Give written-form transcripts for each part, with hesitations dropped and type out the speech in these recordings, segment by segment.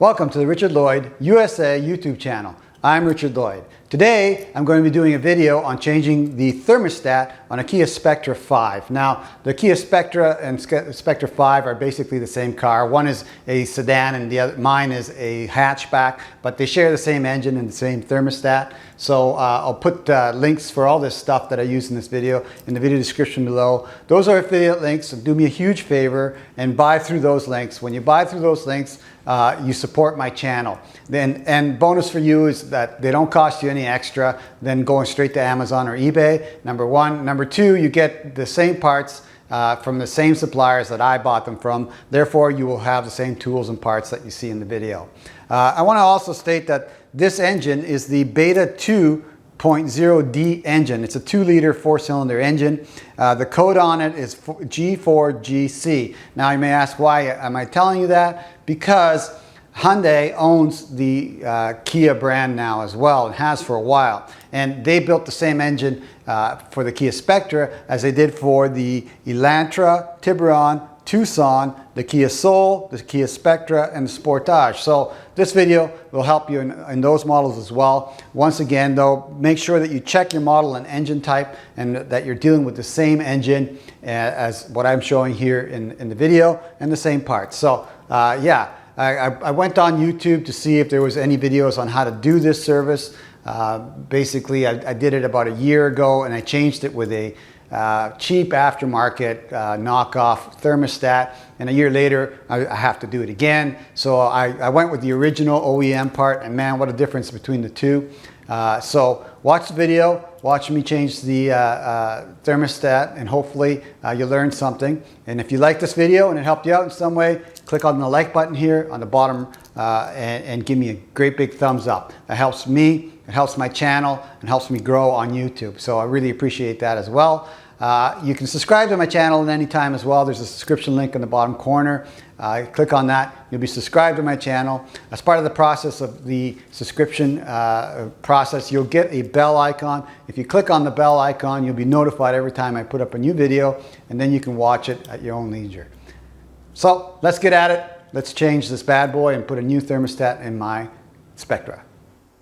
Welcome to the Richard Lloyd USA YouTube channel. I'm Richard Lloyd. Today I'm going to be doing a video on changing the thermostat on a Kia Spectra5. Now the Kia Spectra and Spectra5 are basically the same car. One is a sedan and mine is a hatchback, but they share the same engine and the same thermostat. So I'll put links for all this stuff that I use in this video in the video description below. Those are affiliate links, so do me a huge favor and buy through those links. When you buy through those links, you support my channel. And bonus for you is that they don't cost you any extra than going straight to Amazon or eBay, number one. Number two, you get the same parts from the same suppliers that I bought them from. Therefore, you will have the same tools and parts that you see in the video. I want to also state that this engine is the Beta 2.0D engine. It's a 2-liter 4-cylinder engine. The code on it is G4GC. Now you may ask, why am I telling you that? Because Hyundai owns the Kia brand now as well, and has for a while. And they built the same engine for the Kia Spectra as they did for the Elantra, Tiburon, Tucson, the Kia Soul, the Kia Spectra, and the Sportage. So this video will help you in those models as well. Once again though, make sure that you check your model and engine type and that you're dealing with the same engine as what I'm showing here in the video and the same parts. So yeah, I went on YouTube to see if there was any videos on how to do this service. Basically, I did it about a year ago and I changed it with a cheap aftermarket knockoff thermostat, and a year later I have to do it again. So I went with the original OEM part, and man, what a difference between the two. So watch the video, watch me change the thermostat, and hopefully you learned something. And if you like this video and it helped you out in some way, click on the like button here on the bottom and give me a great big thumbs up. That helps me, it helps my channel, and helps me grow on YouTube. So I really appreciate that as well. You can subscribe to my channel at any time as well. There's a subscription link in the bottom corner. Click on that. You'll be subscribed to my channel. As part of the process of the subscription process, you'll get a bell icon. If you click on the bell icon, you'll be notified every time I put up a new video, and then you can watch it at your own leisure. So let's get at it. Let's change this bad boy and put a new thermostat in my Spectra.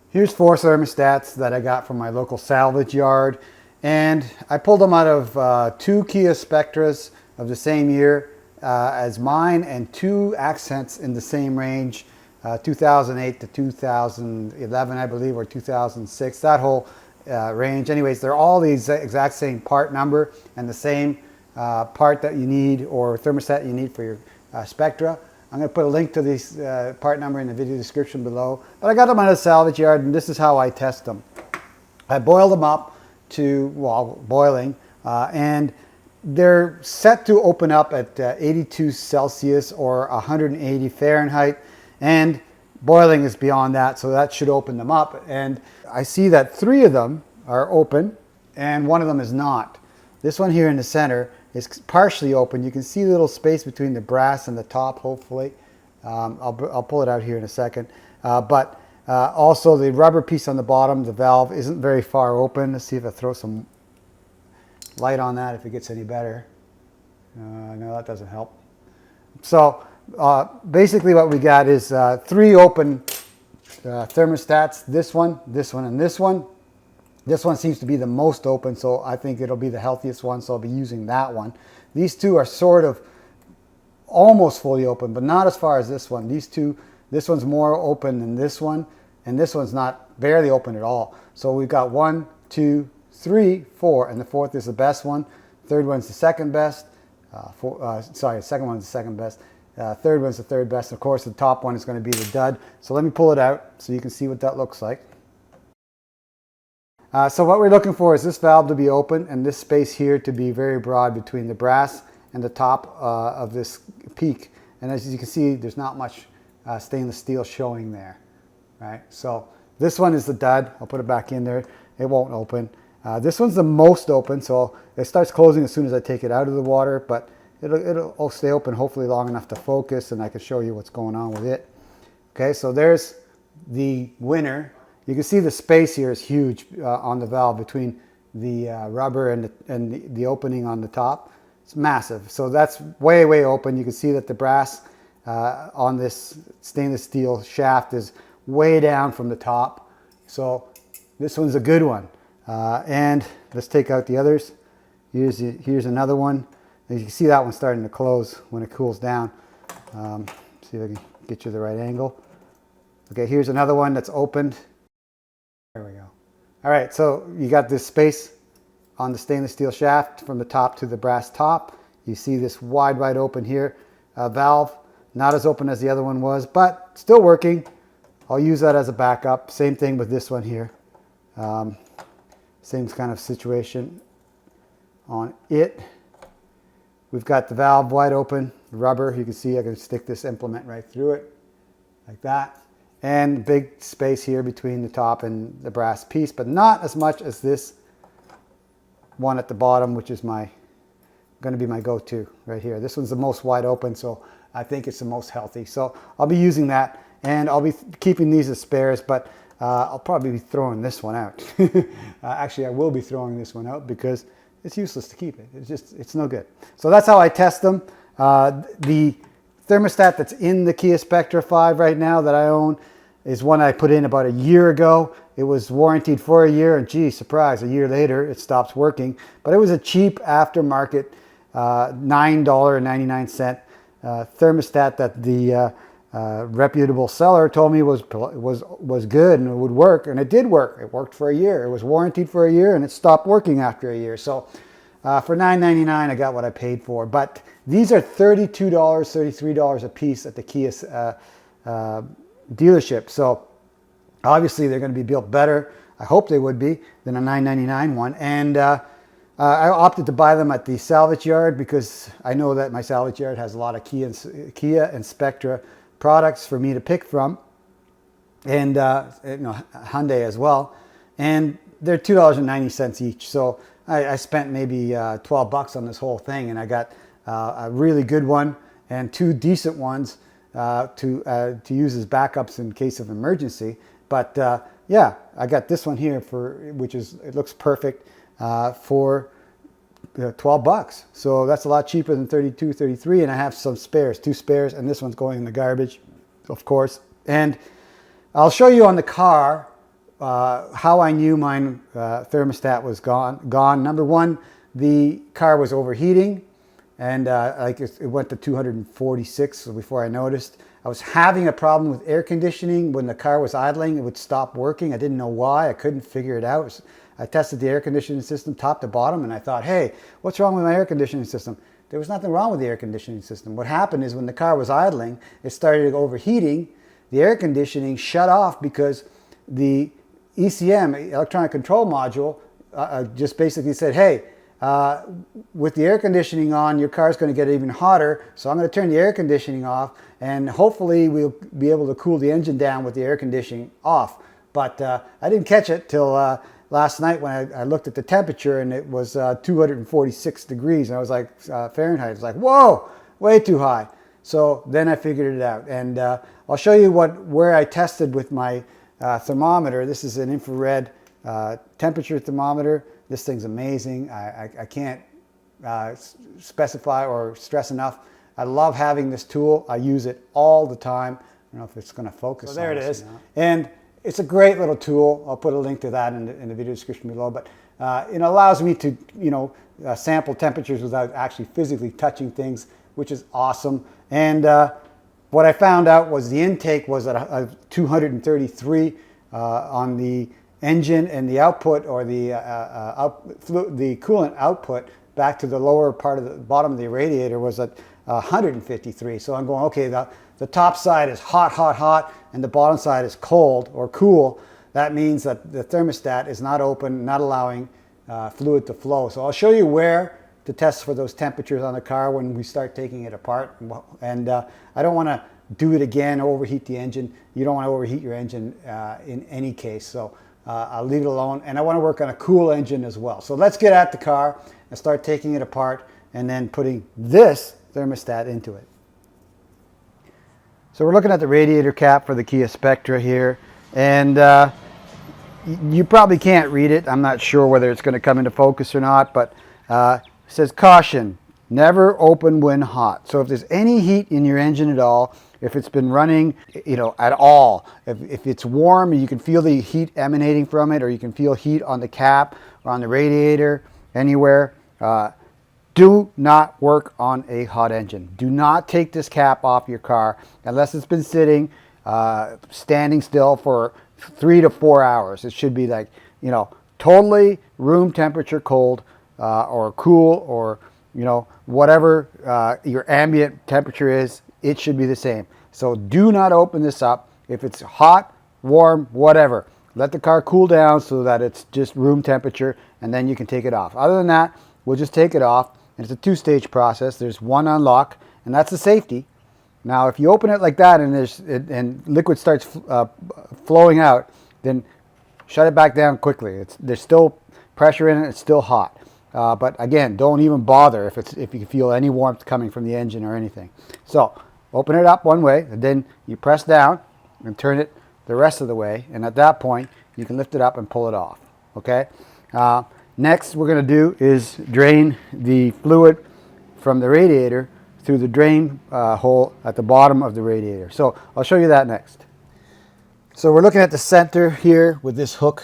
Here's 4 thermostats that I got from my local salvage yard. And I pulled them out of 2 Kia Spectras of the same year as mine, and 2 Accents in the same range, 2008 to 2011, I believe, or 2006, that whole range. Anyways, they're all the exact same part number and the same part that you need, or thermostat you need for your Spectra. I'm going to put a link to this part number in the video description below. But I got them out of the salvage yard, and this is how I test them. I boil them up to, well, boiling, and they're set to open up at 82 Celsius or 180 Fahrenheit, and boiling is beyond that, so that should open them up. And I see that 3 of them are open and 1 of them is not. This one here in the center is partially open. You can see the little space between the brass and the top, hopefully. I'll pull it out here in a second. Also the rubber piece on the bottom, the valve, isn't very far open. Let's see if I throw some light on that, if it gets any better. No, that doesn't help. So basically what we got is 3 open thermostats. This one, and this one. This one seems to be the most open, so I think it'll be the healthiest one, so I'll be using that one. These 2 are sort of almost fully open, but not as far as this one. These 2, this one's more open than this one, and this one's not barely open at all. So we've got 1, 2, 3, 4, and the 4th is the best one. 3rd one's the second best. The second one's the second best. 3rd one's the 3rd best. Of course, the top one is going to be the dud. So let me pull it out so you can see what that looks like. So what we're looking for is this valve to be open and this space here to be very broad between the brass and the top of this peak. And as you can see, there's not much stainless steel showing there, right? So this one is the dud. I'll put it back in there. It won't open. This one's the most open, so it starts closing as soon as I take it out of the water, but it'll stay open hopefully long enough to focus, and I can show you what's going on with it. Okay, so there's the winner. You can see the space here is huge on the valve between the rubber and the opening on the top. It's massive. So that's way, way open. You can see that the brass on this stainless steel shaft is way down from the top. So this one's a good one. And let's take out the others. Here's another one. And you can see that one starting to close when it cools down. See if I can get you the right angle. Okay, here's another one that's opened. There we go. All right, so you got this space on the stainless steel shaft from the top to the brass top. You see this wide open here. Valve, not as open as the other one was, but still working. I'll use that as a backup. Same thing with this one here. Same kind of situation on it. We've got the valve wide open, rubber. You can see I can stick this implement right through it, like that. And big space here between the top and the brass piece, but not as much as this one at the bottom, which is going to be my go-to right here. This one's the most wide open, so I think it's the most healthy. So I'll be using that, and I'll be keeping these as spares, but I'll probably be throwing this one out. Actually, I will be throwing this one out because it's useless to keep it. It's no good. So that's how I test them. The thermostat that's in the Kia Spectra5 right now that I own is one I put in about a year ago. It was warranted for a year, and gee, surprise, a year later it stops working. But it was a cheap aftermarket $9.99 thermostat that the reputable seller told me was good and it would work, and it did work. It worked for a year. It was warranted for a year, and it stopped working after a year. So for $9.99, I got what I paid for. But these are $32, $33 a piece at the Kia dealership. So obviously they're going to be built better. I hope they would be than a $9.99 one. And I opted to buy them at the salvage yard because I know that my salvage yard has a lot of Kia and Spectra products for me to pick from, and Hyundai as well, and they're $2.90 each. So I spent maybe $12 on this whole thing, and I got a really good one and two decent ones to use as backups in case of emergency. But yeah, I got this one here it looks perfect for $12. So that's a lot cheaper than 32, 33, and I have some spares, two spares, and this one's going in the garbage, of course. And I'll show you on the car how I knew mine thermostat was gone. Number one, the car was overheating, and it went to 246 before I noticed. I was having a problem with air conditioning. When the car was idling, it would stop working. I didn't know why. I couldn't figure it out. I tested the air conditioning system top to bottom, and I thought, hey, what's wrong with my air conditioning system? There was nothing wrong with the air conditioning system. What happened is when the car was idling, it started overheating. The air conditioning shut off because the ECM, electronic control module, just basically said, hey, with the air conditioning on, your car's going to get even hotter, so I'm going to turn the air conditioning off, and hopefully we'll be able to cool the engine down with the air conditioning off. But I didn't catch it till last night when I looked at the temperature, and it was 246 degrees, and I was like, Fahrenheit. I was like, whoa, way too high. So then I figured it out, and I'll show you where I tested with my thermometer. This is an infrared temperature thermometer. This thing's amazing. I can't specify or stress enough. I love having this tool. I use it all the time. I don't know if it's going to focus. So there it is. And it's a great little tool. I'll put a link to that in the video description below. But it allows me to sample temperatures without actually physically touching things, which is awesome. And what I found out was the intake was at 233 on the engine, and the output, or the coolant output back to the lower part of the bottom of the radiator, was at 153. So I'm going, okay, the top side is hot, hot, hot, and the bottom side is cold or cool. That means that the thermostat is not open, not allowing fluid to flow. So I'll show you where to test for those temperatures on the car when we start taking it apart. And I don't want to do it again, overheat the engine. You don't want to overheat your engine in any case. So I'll leave it alone, and I want to work on a cool engine as well. So let's get at the car and start taking it apart and then putting this thermostat into it. So we're looking at the radiator cap for the Kia Spectra here, and you probably can't read it. I'm not sure whether it's going to come into focus or not, but it says caution, never open when hot. So if there's any heat in your engine at all, if it's been running, at all, if it's warm and you can feel the heat emanating from it, or you can feel heat on the cap or on the radiator, anywhere, do not work on a hot engine. Do not take this cap off your car unless it's been sitting, standing still for 3 to 4 hours. It should be like, totally room temperature cold, or cool, or, whatever your ambient temperature is, it should be the same. So do not open this up. If it's hot, warm, whatever, let the car cool down so that it's just room temperature, and then you can take it off. Other than that, we'll just take it off. And it's a two-stage process. There's one unlock, and that's the safety. Now, if you open it like that and liquid starts flowing out, then shut it back down quickly. There's still pressure in it. It's still hot. But again, don't even bother if you feel any warmth coming from the engine or anything. So open it up one way, and then you press down and turn it the rest of the way. And at that point, you can lift it up and pull it off. Okay. Next, we're going to do is drain the fluid from the radiator through the drain hole at the bottom of the radiator. So I'll show you that next. So we're looking at the center here with this hook,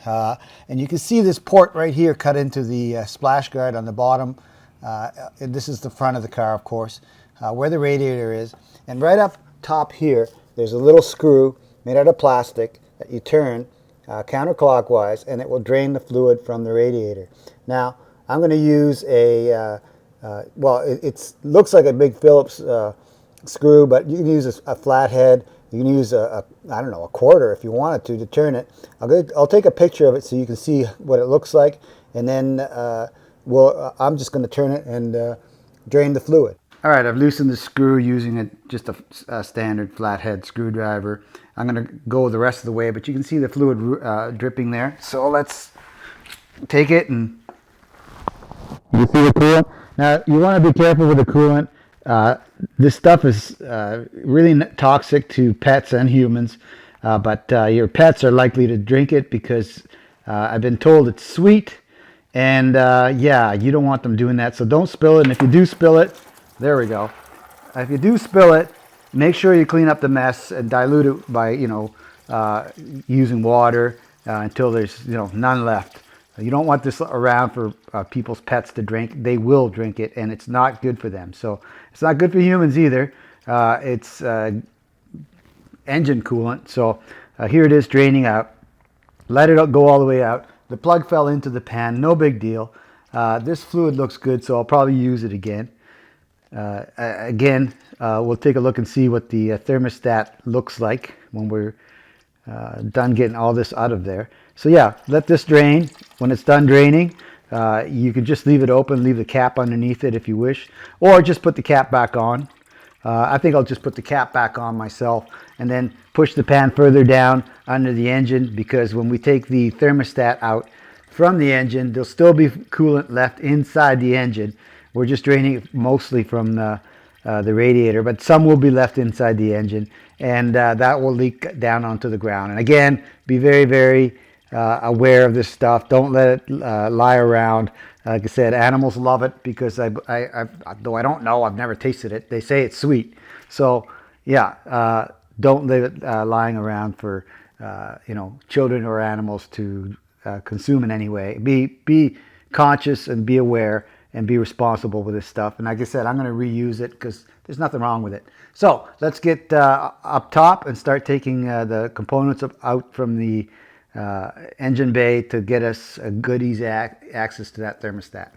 and you can see this port right here cut into the splash guard on the bottom. And this is the front of the car, of course, where the radiator is. And right up top here, there's a little screw made out of plastic that you turn counterclockwise, and it will drain the fluid from the radiator. Now, I'm going to use a, it looks like a big Phillips screw, but you can use a flathead. You can use I don't know, a quarter if you wanted to turn it. I'll take a picture of it so you can see what it looks like, and then I'm just going to turn it and drain the fluid. All right, I've loosened the screw using just a standard flathead screwdriver. I'm going to go the rest of the way, but you can see the fluid dripping there. So let's take it, and you see the coolant. Now, you want to be careful with the coolant. This stuff is really toxic to pets and humans, but your pets are likely to drink it because I've been told it's sweet, and yeah, you don't want them doing that. So don't spill it, and if you do spill it, there we go. If you do spill it, make sure you clean up the mess and dilute it by, using water until there's, none left. You don't want this around for people's pets to drink. They will drink it, and it's not good for them. So it's not good for humans either. It's engine coolant. So here it is draining out. Let it go all the way out. The plug fell into the pan. No big deal. This fluid looks good, so I'll probably use it again. We'll take a look and see what the thermostat looks like when we're done getting all this out of there. So yeah, let this drain. When it's done draining, you can just leave it open, leave the cap underneath it if you wish, or just put the cap back on. I think I'll just put the cap back on myself and then push the pan further down under the engine, because when we take the thermostat out from the engine, there'll still be coolant left inside the engine. We're just draining it mostly from the radiator, but some will be left inside the engine, and that will leak down onto the ground. And again, be very, very aware of this stuff. Don't let it lie around. Like I said, animals love it because though I don't know, I've never tasted it. They say it's sweet. So yeah, don't leave it lying around for children or animals to consume in any way. Be conscious and be aware and be responsible with this stuff. And like I said, I'm going to reuse it because there's nothing wrong with it. So let's get up top and start taking the components out from the engine bay to get us a good easy access to that thermostat.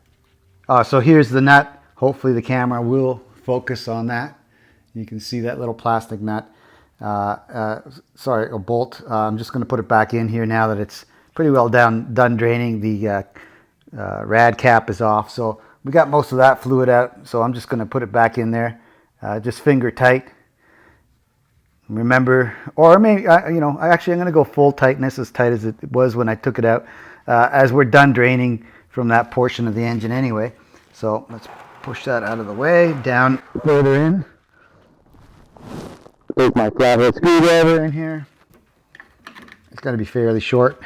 So here's the nut. Hopefully the camera will focus on that. You can see that little plastic nut. Sorry, a bolt. I'm just going to put it back in here now that it's pretty well done draining. The rad cap is off, so we got most of that fluid out. So I'm just going to put it back in there, just finger tight. Remember, or maybe actually I'm going to go full tightness, as tight as it was when I took it out, as we're done draining from that portion of the engine anyway. So let's push that out of the way, down further in. Take my flathead screwdriver in here. It's got to be fairly short.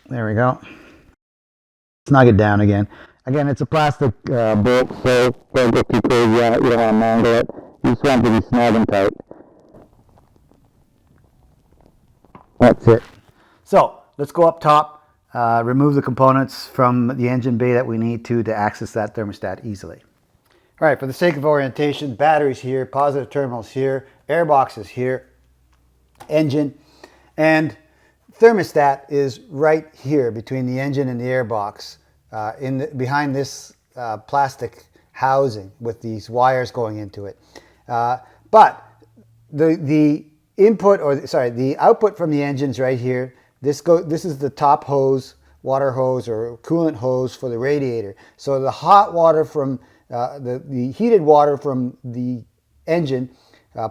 There we go. Snug it down again. Again, it's a plastic bolt, so don't go too crazy on it. You don't want to mangle it. You just want it to be snug and tight. That's it. So let's go up top, remove the components from the engine bay that we need to access that thermostat easily. All right, for the sake of orientation, batteries here, positive terminals here, air box is here, engine, and thermostat is right here between the engine and the air box, behind this plastic housing with these wires going into it. But the input, or sorry, the output from the engine is right here. This is the top hose, water hose or coolant hose for the radiator. So the hot water from the heated water from the engine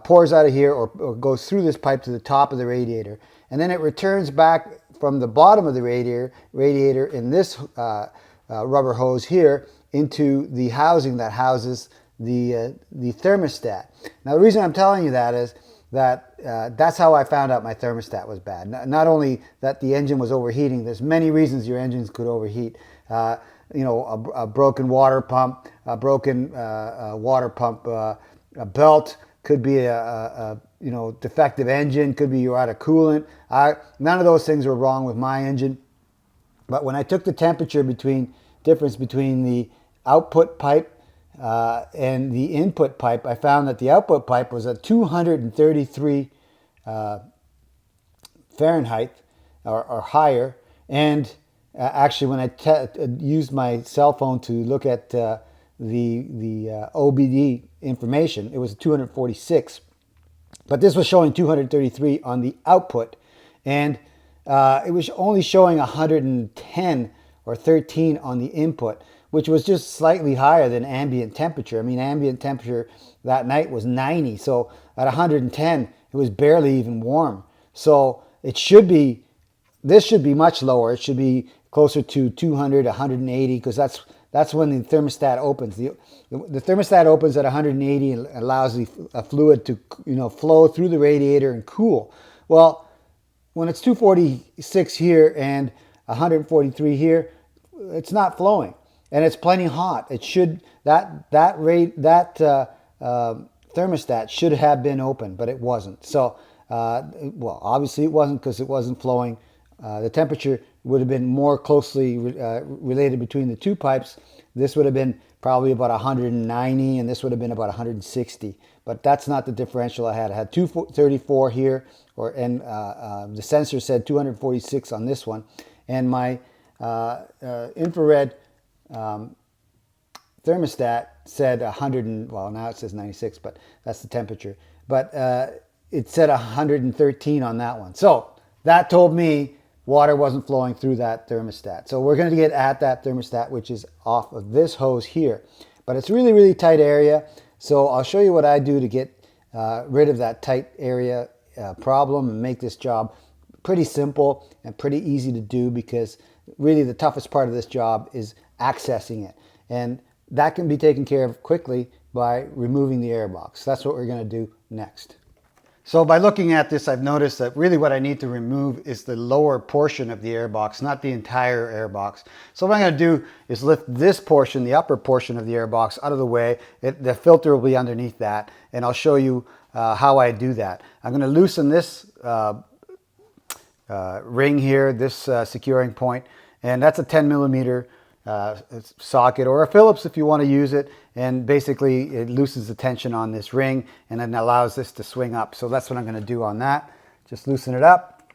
pours out of here or goes through this pipe to the top of the radiator, and then it returns back from the bottom of the radiator in this rubber hose here into the housing that houses the thermostat. Now the reason I'm telling you that is that that's how I found out my thermostat was bad. Not only that the engine was overheating, there's many reasons your engines could overheat. You know, a broken water pump, a broken water pump belt, could be a you know, defective engine, could be you're out of coolant. None of those things were wrong with my engine. But when I took the temperature difference between the output pipe and the input pipe, I found that the output pipe was at 233 Fahrenheit or higher. And actually, when I used my cell phone to look at the OBD information, it was 246. But this was showing 233 on the output, and it was only showing 110 or 13 on the input, which was just slightly higher than ambient temperature. I mean, ambient temperature that night was 90, so at 110, it was barely even warm. So it should be, this should be much lower. It should be closer to 200, 180, because that's when the thermostat opens. The thermostat opens at 180 and allows the fluid to, you know, flow through the radiator and cool. Well, when it's 246 here and 143 here, it's not flowing, and it's plenty hot. It should thermostat should have been open, but it wasn't. So, well, obviously it wasn't because it wasn't flowing. The temperature would have been more closely related between the two pipes. This would have been probably about 190, and this would have been about 160. But that's not the differential I had. I had 234 here, and the sensor said 246 on this one, and my infrared thermostat said 100. Well, now it says 96, but that's the temperature. But it said 113 on that one. So that told me water wasn't flowing through that thermostat. So we're going to get at that thermostat, which is off of this hose here. But it's really, really tight area. So I'll show you what I do to get rid of that tight area problem and make this job pretty simple and pretty easy to do, because really the toughest part of this job is accessing it. And that can be taken care of quickly by removing the air box. That's what we're going to do next. So by looking at this, I've noticed that really what I need to remove is the lower portion of the air box, not the entire air box. So what I'm going to do is lift this portion, the upper portion of the air box, out of the way. The filter will be underneath that, and I'll show you how I do that. I'm going to loosen this ring here, this securing point, and that's a 10 millimeter socket, or a Phillips if you want to use it, and basically it loosens the tension on this ring and then allows this to swing up. So that's what I'm going to do on that. Just loosen it up.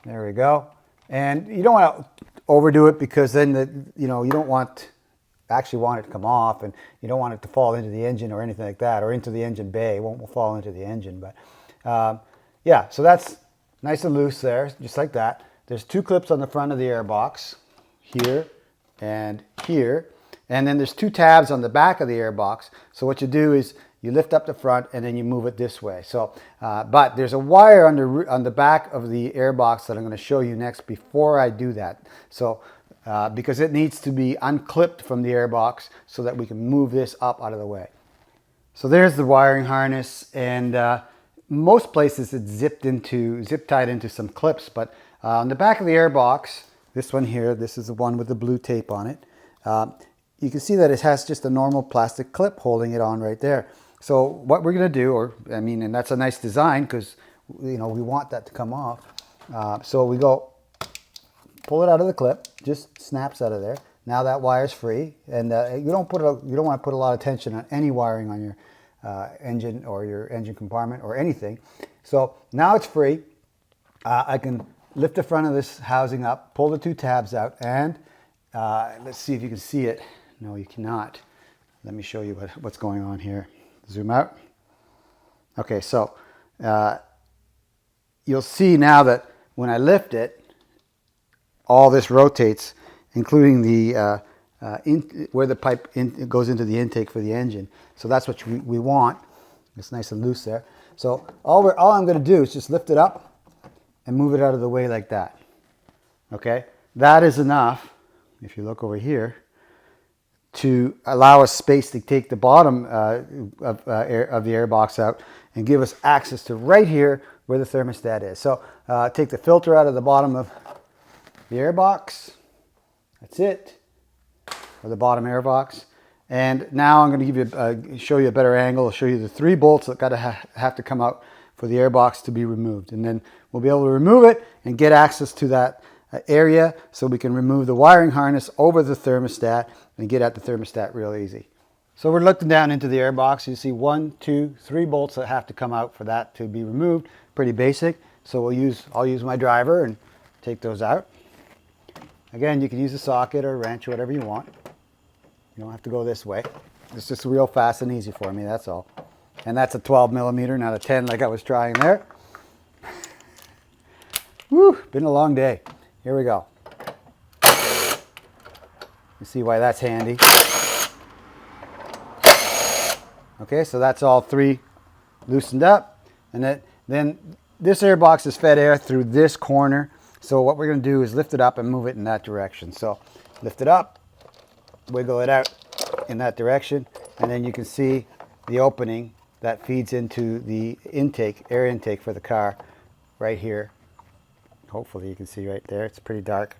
There we go. And you don't want to overdo it, because then you don't want it to come off, and you don't want it to fall into the engine or anything like that, or into the engine bay. It won't fall into the engine. But yeah, so that's nice and loose there, just like that. There's two clips on the front of the air box, here and here, and then there's two tabs on the back of the air box. So what you do is you lift up the front and then you move it this way. So but there's a wire on the back of the air box that I'm going to show you next before I do that. So because it needs to be unclipped from the air box so that we can move this up out of the way. So there's the wiring harness, and most places it's zip tied into some clips, but on the back of the air box, this one here, this is the one with the blue tape on it. You can see that it has just a normal plastic clip holding it on right there. So what we're going to do, and that's a nice design because we want that to come off. So we go pull it out of the clip, just snaps out of there. Now that wire's free, and you don't want to put a lot of tension on any wiring on your engine or your engine compartment or anything. So now it's free. I can lift the front of this housing up, pull the two tabs out, and let's see if you can see it. No, you cannot. Let me show you what's going on here. Zoom out. Okay, so you'll see now that when I lift it, all this rotates, including the where the pipe goes into the intake for the engine. So that's what we want. It's nice and loose there. So all I'm going to do is just lift it up and move it out of the way like that. Okay, that is enough. If you look over here, to allow us space to take the bottom of the air box out and give us access to right here where the thermostat is. So take the filter out of the bottom of the air box. That's it, or the bottom air box. And now I'm going to give you show you a better angle. I'll show you the 3 bolts that got to have to come out for the air box to be removed, and then we'll be able to remove it and get access to that area, so we can remove the wiring harness over the thermostat and get at the thermostat real easy. So we're looking down into the air box. You see 1, 2, 3 bolts that have to come out for that to be removed. Pretty basic. So I'll use my driver and take those out. Again, you can use a socket or a wrench or whatever you want. You don't have to go this way. It's just real fast and easy for me, that's all. And that's a 12 millimeter, not a 10 like I was trying there. Woo, been a long day. Here we go. You see why that's handy. Okay, so that's all 3 loosened up. And then this air box is fed air through this corner. So what we're going to do is lift it up and move it in that direction. So lift it up, wiggle it out in that direction, and then you can see the opening that feeds into the intake, air intake for the car right here. Hopefully you can see right there. It's pretty dark.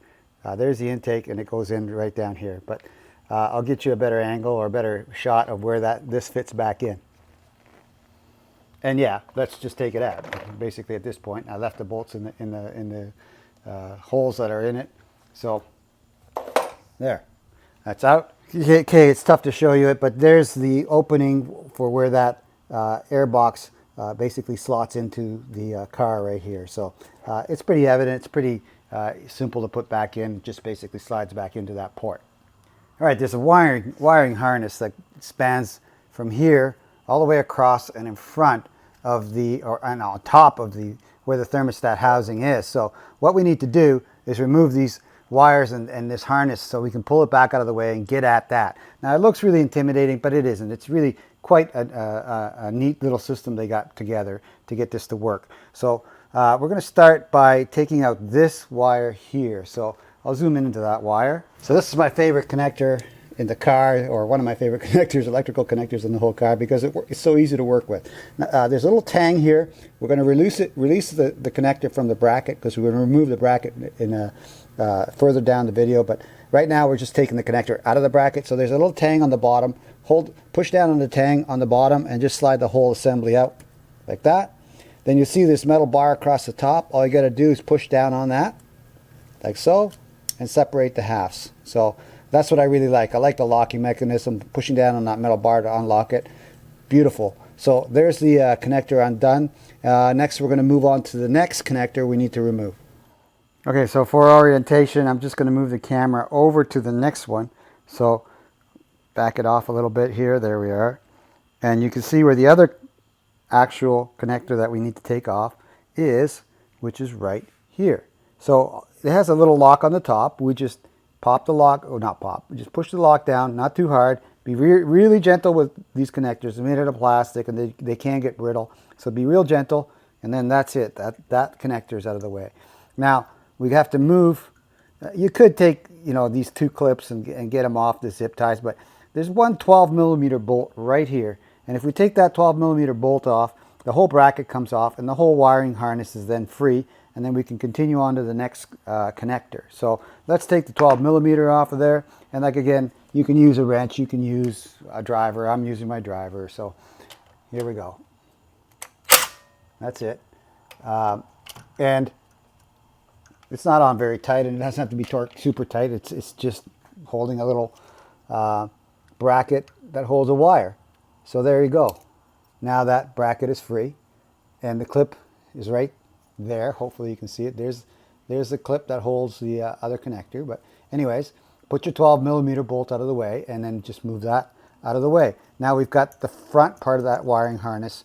There's the intake, and it goes in right down here. But I'll get you a better angle or a better shot of where this fits back in. And yeah, let's just take it out. Basically, at this point, I left the bolts in the holes that are in it. So there, that's out. Okay, it's tough to show you it, but there's the opening for where that air box basically slots into the car right here. So it's pretty evident. It's pretty simple to put back in. Just basically slides back into that port. All right, there's a wiring harness that spans from here all the way across and in front of and on top of where the thermostat housing is. So what we need to do is remove these wires and this harness so we can pull it back out of the way and get at that. Now it looks really intimidating, but it isn't. It's really quite a neat little system they got together to get this to work. So we're going to start by taking out this wire here. So I'll zoom into that wire. So this is my favorite connector in the car, or one of my favorite connectors, electrical connectors in the whole car, because it's so easy to work with. There's a little tang here. We're going to release the connector from the bracket, because we're going to remove the bracket in further down the video. But right now we're just taking the connector out of the bracket. So there's a little tang on the bottom. Push down on the tang on the bottom and just slide the whole assembly out like that. Then you see this metal bar across the top. All you got to do is push down on that, like so, and separate the halves. So that's what I really like. I like the locking mechanism, pushing down on that metal bar to unlock it. Beautiful. So there's the connector undone. Next we're going to move on to the next connector we need to remove. Okay, so for orientation, I'm just going to move the camera over to the next one. So back it off a little bit here. There we are. And you can see where the other actual connector that we need to take off is, which is right here. So it has a little lock on the top. We just pop the lock, or not pop, we just push the lock down, not too hard. Be really gentle with these connectors. They're made out of plastic and they can get brittle. So be real gentle, and then that's it. That connector is out of the way. Now we have to move. You could take these 2 clips and get them off the zip ties, but there's one 12 millimeter bolt right here. And if we take that 12 millimeter bolt off, the whole bracket comes off and the whole wiring harness is then free, and then we can continue on to the next connector. So let's take the 12 millimeter off of there, and like again, you can use a wrench, you can use a driver. I'm using my driver, so here we go. That's it. And it's not on very tight, and it doesn't have to be torqued super tight. It's just holding a little bracket that holds a wire. So there you go. Now that bracket is free, and the clip is right there. Hopefully you can see it. There's the clip that holds the other connector. But anyways, put your 12 millimeter bolt out of the way, and then just move that out of the way. Now we've got the front part of that wiring harness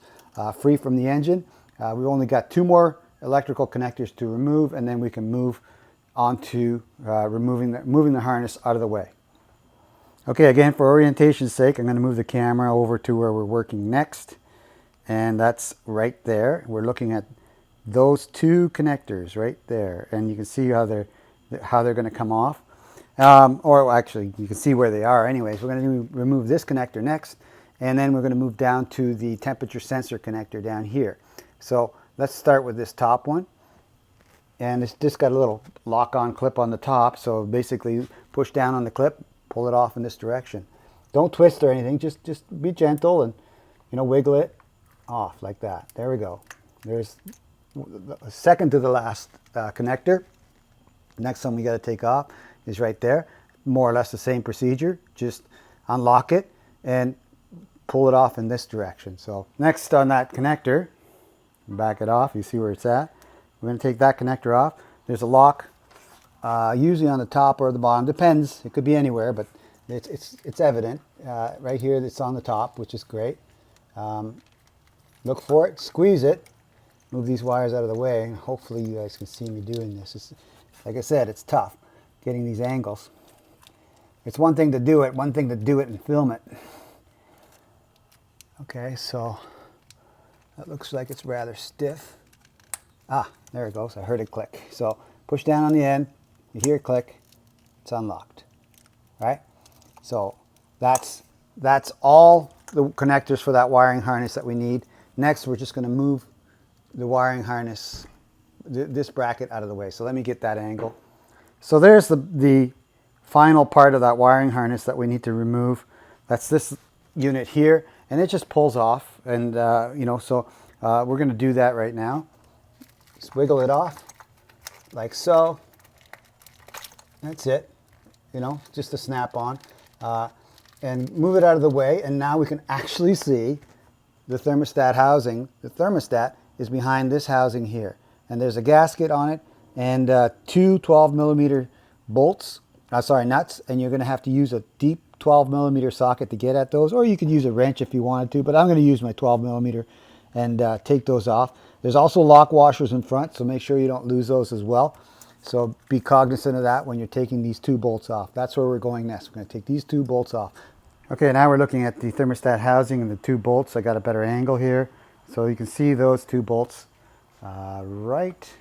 free from the engine. We've only got 2 more electrical connectors to remove, and then we can move on to moving the harness out of the way. Okay, again, for orientation's sake, I'm going to move the camera over to where we're working next, and that's right there. We're looking at those 2 connectors right there, and you can see how they're going to come off. Or actually, you can see where they are. Anyways, we're going to remove this connector next, and then we're going to move down to the temperature sensor connector down here. So let's start with this top one, and it's just got a little lock-on clip on the top. So basically, push down on the clip, pull it off in this direction. Don't twist or anything. Just be gentle and wiggle it off like that. There we go. There's a second to the last connector. Next one we got to take off is right there. More or less the same procedure. Just unlock it and pull it off in this direction. So next on that connector, back it off. You see where it's at. We're going to take that connector off. There's a lock, usually on the top or the bottom. Depends. It could be anywhere, but it's evident right here. It's on the top, which is great. Look for it. Squeeze it. Move these wires out of the way, and hopefully you guys can see me doing this. Like I said, it's tough getting these angles. It's one thing to do it, and film it. Okay, so that looks like it's rather stiff. Ah, there it goes. I heard it click. So push down on the end. You hear it click. It's unlocked. Right? So that's all the connectors for that wiring harness that we need. Next, we're just going to move the wiring harness, this bracket, out of the way. So let me get that angle. So there's the final part of that wiring harness that we need to remove. That's this unit here, and it just pulls off. And so we're going to do that right now. Just wiggle it off like so. That's it. Just a snap on, and move it out of the way. And now we can actually see the thermostat housing. The thermostat is behind this housing here, and there's a gasket on it, and 2 12 millimeter bolts, nuts, and you're going to have to use a deep 12 millimeter socket to get at those, or you could use a wrench if you wanted to, but I'm going to use my 12 millimeter and take those off. There's also lock washers in front, so make sure you don't lose those as well. So be cognizant of that when you're taking these 2 bolts off. That's where we're going next. We're going to take these 2 bolts off. Okay, now we're looking at the thermostat housing and the 2 bolts. I got a better angle here. So you can see those 2 bolts right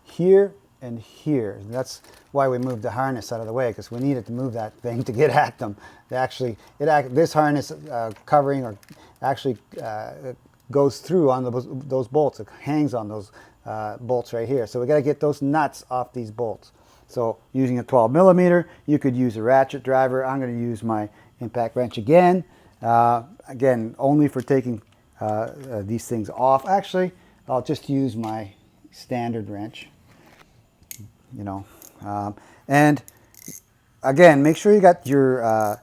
here and here. That's why we moved the harness out of the way, because we needed to move that thing to get at them. This harness covering actually goes through on those bolts. It hangs on those bolts right here. So we got to get those nuts off these bolts. So using a 12 millimeter, you could use a ratchet driver. I'm going to use my impact wrench again. Again, only for taking these things off. Actually, I'll just use my standard wrench. And again, make sure you got your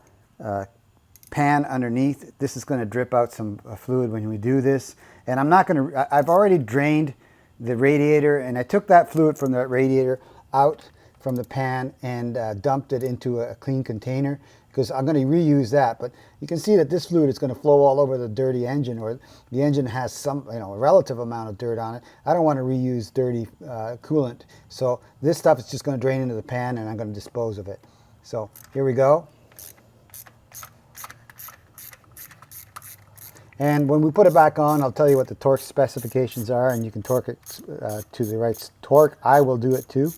pan underneath. This is going to drip out some fluid when we do this. And I'm not going to, I've already drained the radiator, and I took that fluid from the radiator out from the pan and dumped it into a clean container, because I'm going to reuse that. But you can see that this fluid is going to flow all over the dirty engine, or the engine has some, a relative amount of dirt on it. I don't want to reuse dirty coolant. So this stuff is just going to drain into the pan, and I'm going to dispose of it. So here we go. And when we put it back on, I'll tell you what the torque specifications are, and you can torque it to the right torque. I will do it too.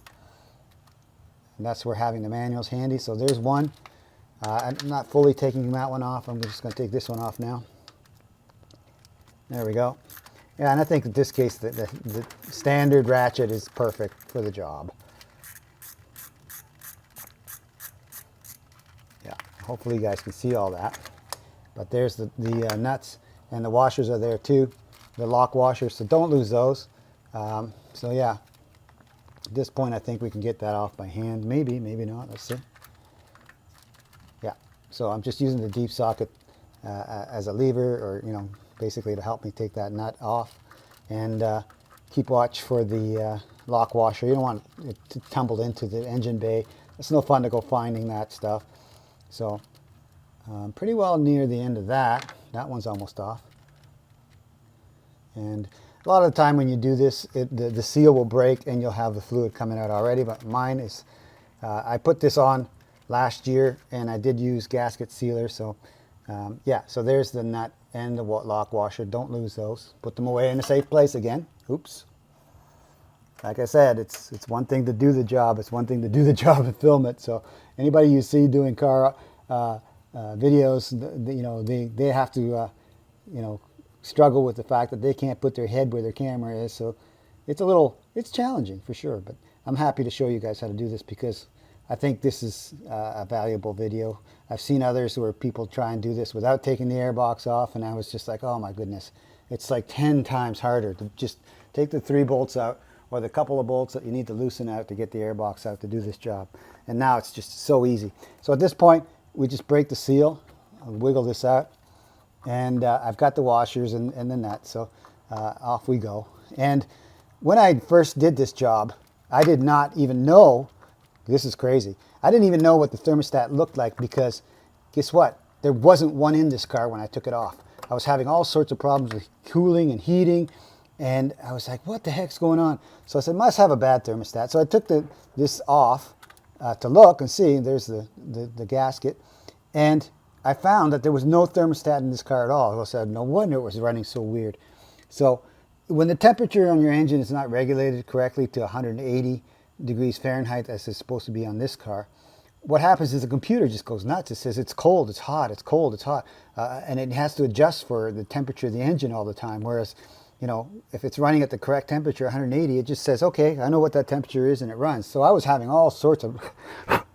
And that's where having the manuals handy. So there's one. I'm not fully taking that one off. I'm just going to take this one off now. There we go. Yeah, and I think in this case the standard ratchet is perfect for the job. Yeah, hopefully you guys can see all that. But there's the nuts, and the washers are there too, the lock washers, so don't lose those. So yeah, at this point I think we can get that off by hand. Maybe, maybe not, let's see. Yeah, so I'm just using the deep socket as a lever, or basically to help me take that nut off. And keep watch for the lock washer. You don't want it to tumble into the engine bay. It's no fun to go finding that stuff. So pretty well near the end of that. That one's almost off. And a lot of the time when you do this, the seal will break and you'll have the fluid coming out already. But mine is, I put this on last year and I did use gasket sealer. So yeah, so there's the nut and the lock washer. Don't lose those. Put them away in a safe place again. Oops. Like I said, it's one thing to do the job. It's one thing to do the job and film it. So anybody you see doing car videos, they have to struggle with the fact that they can't put their head where their camera is. So it's challenging for sure. But I'm happy to show you guys how to do this because I think this is a valuable video. I've seen others where people try and do this without taking the airbox off, and I was just like, oh my goodness, it's like 10 times harder to just take the 3 bolts out or the couple of bolts that you need to loosen out to get the airbox out to do this job. And now it's just so easy. So at this point, we just break the seal, I'll wiggle this out, and I've got the washers and the nut, so off we go. And when I first did this job, I did not even know, this is crazy, I didn't even know what the thermostat looked like because guess what? There wasn't one in this car when I took it off. I was having all sorts of problems with cooling and heating, and I was like, what the heck's going on? So I said, must have a bad thermostat. So I took this off to look and see, there's the gasket, and I found that there was no thermostat in this car at all. I said, no wonder it was running so weird. So when the temperature on your engine is not regulated correctly to 180 degrees Fahrenheit as it's supposed to be on this car, what happens is the computer just goes nuts. It says it's cold, it's hot, it's cold, it's hot, and it has to adjust for the temperature of the engine all the time. Whereas, if it's running at the correct temperature, 180, it just says, okay, I know what that temperature is, and it runs. So I was having all sorts of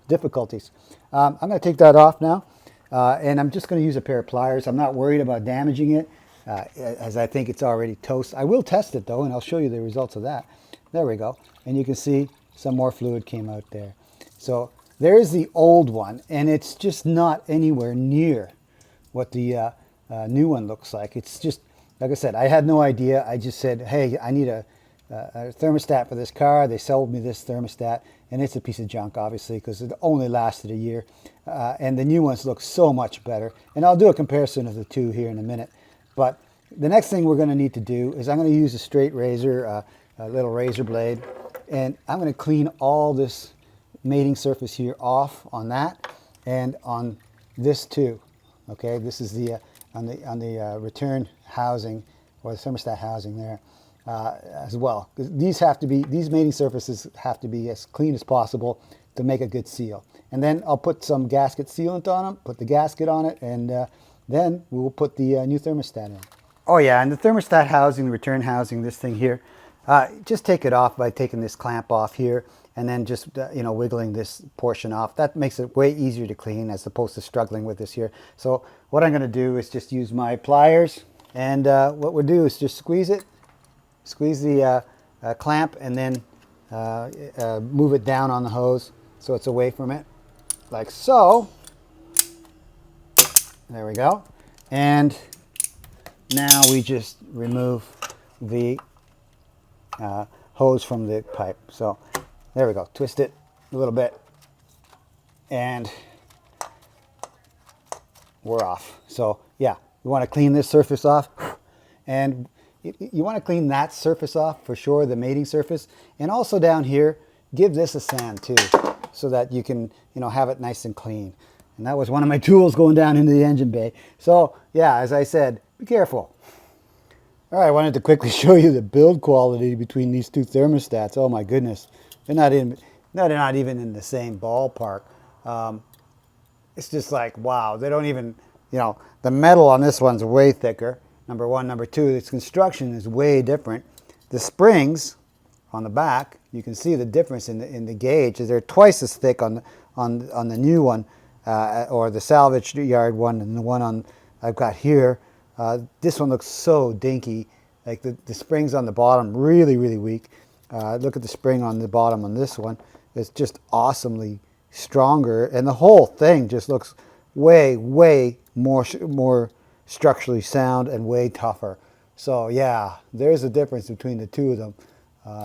difficulties. I'm going to take that off now, and I'm just going to use a pair of pliers. I'm not worried about damaging it, as I think it's already toast. I will test it though, and I'll show you the results of that. There we go, and you can see some more fluid came out there. So there's the old one, and it's just not anywhere near what the new one looks like. It's just, like I said, I had no idea. I just said, hey, I need a thermostat for this car. They sold me this thermostat, and it's a piece of junk, obviously, because it only lasted a year. And the new ones look so much better. And I'll do a comparison of the two here in a minute. But the next thing we're going to need to do is I'm going to use a straight razor, a little razor blade, and I'm going to clean all this mating surface here off on that and on this too. Okay, this is the on the return housing or the thermostat housing there as well. These mating surfaces have to be as clean as possible to make a good seal. And then I'll put some gasket sealant on them, put the gasket on it, and then we will put the new thermostat in. Oh yeah, and the thermostat housing, the return housing, this thing here, just take it off by taking this clamp off here and then just wiggling this portion off. That makes it way easier to clean as opposed to struggling with this here. So what I'm going to do is just use my pliers, and what we'll do is just squeeze the clamp, and then move it down on the hose so it's away from it, like so. There we go. And now we just remove the hose from the pipe. So there we go. Twist it a little bit, and we're off. So yeah, you want to clean this surface off, and you want to clean that surface off for sure, the mating surface, and also down here, give this a sand too, so that you can have it nice and clean. And that was one of my tools going down into the engine bay. So yeah, as I said, be careful. All right, I wanted to quickly show you the build quality between these two thermostats. Oh my goodness, they're not even in the same ballpark. It's just like, wow, they don't even, the metal on this one's way thicker. number one. Number two, its construction is way different. The springs on the back, you can see the difference in the gauge. They're twice as thick on the new one, or the salvage yard one, and the one I've got here. This one looks so dinky. Like the springs on the bottom, really, really weak. Look at the spring on the bottom on this one. It's just awesomely stronger, and the whole thing just looks way, way more structurally sound and way tougher. So yeah, there's a difference between the two of them.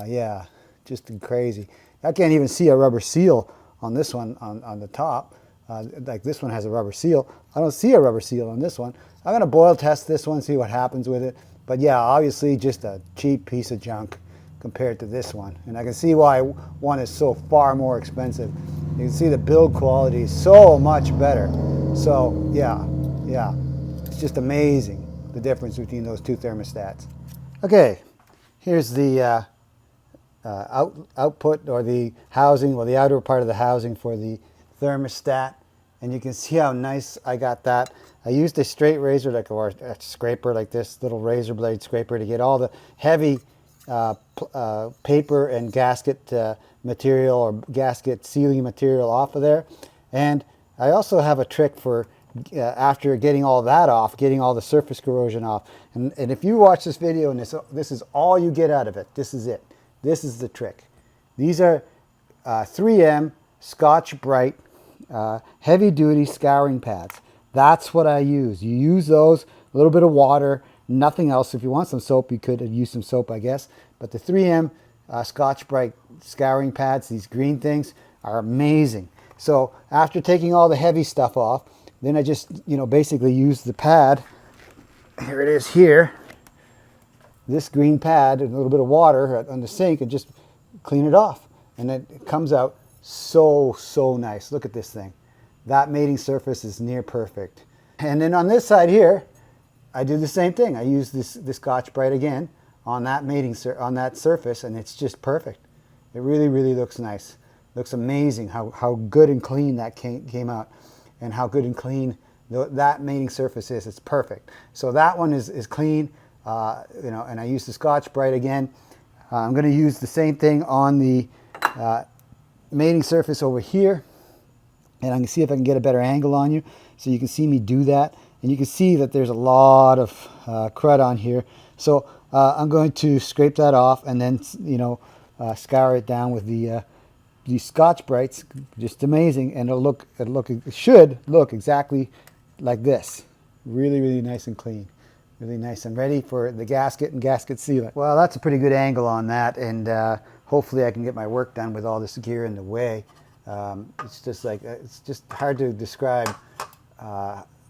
Yeah, just crazy. I can't even see a rubber seal on this one on the top. Like this one has a rubber seal. I don't see a rubber seal on this one. I'm going to boil test this one, see what happens with it. But yeah, obviously just a cheap piece of junk compared to this one. And I can see why one is so far more expensive. You can see the build quality is so much better. So yeah, it's just amazing the difference between those two thermostats. Okay, here's the output, or the housing, or the outer part of the housing for the thermostat. And you can see how nice I got that. I used a straight razor, or a scraper like this, little razor blade scraper, to get all the heavy paper and gasket material, or gasket sealing material off of there. And I also have a trick for after getting all that off, getting all the surface corrosion off. And if you watch this video and this is all you get out of it, this is it. This is the trick. These are 3M Scotch-Brite heavy duty scouring pads. That's what I use. You use those, a little bit of water, nothing else. If you want some soap, you could use some soap, I guess. But the 3M Scotch-Brite scouring pads, these green things, are amazing. So after taking all the heavy stuff off, then I just, basically use the pad. Here it is here. This green pad and a little bit of water on the sink, and just clean it off. And it comes out so nice. Look at this thing. That mating surface is near perfect. And then on this side here, I do the same thing. I use this Scotch-Brite again on that on that surface, and it's just perfect. It really, really looks nice. Looks amazing how good and clean that came out, and how good and clean that mating surface is. It's perfect. So that one is clean, and I use the Scotch-Brite again. I'm going to use the same thing on the mating surface over here, and I'm going to see if I can get a better angle on you so you can see me do that. And you can see that there's a lot of crud on here. So I'm going to scrape that off, and then scour it down with the these Scotch-Brites. Just amazing, and it should look exactly like this. Really, really nice and clean. Really nice and ready for the gasket and gasket sealant. Well, that's a pretty good angle on that, and hopefully I can get my work done with all this gear in the way. It's just hard to describe.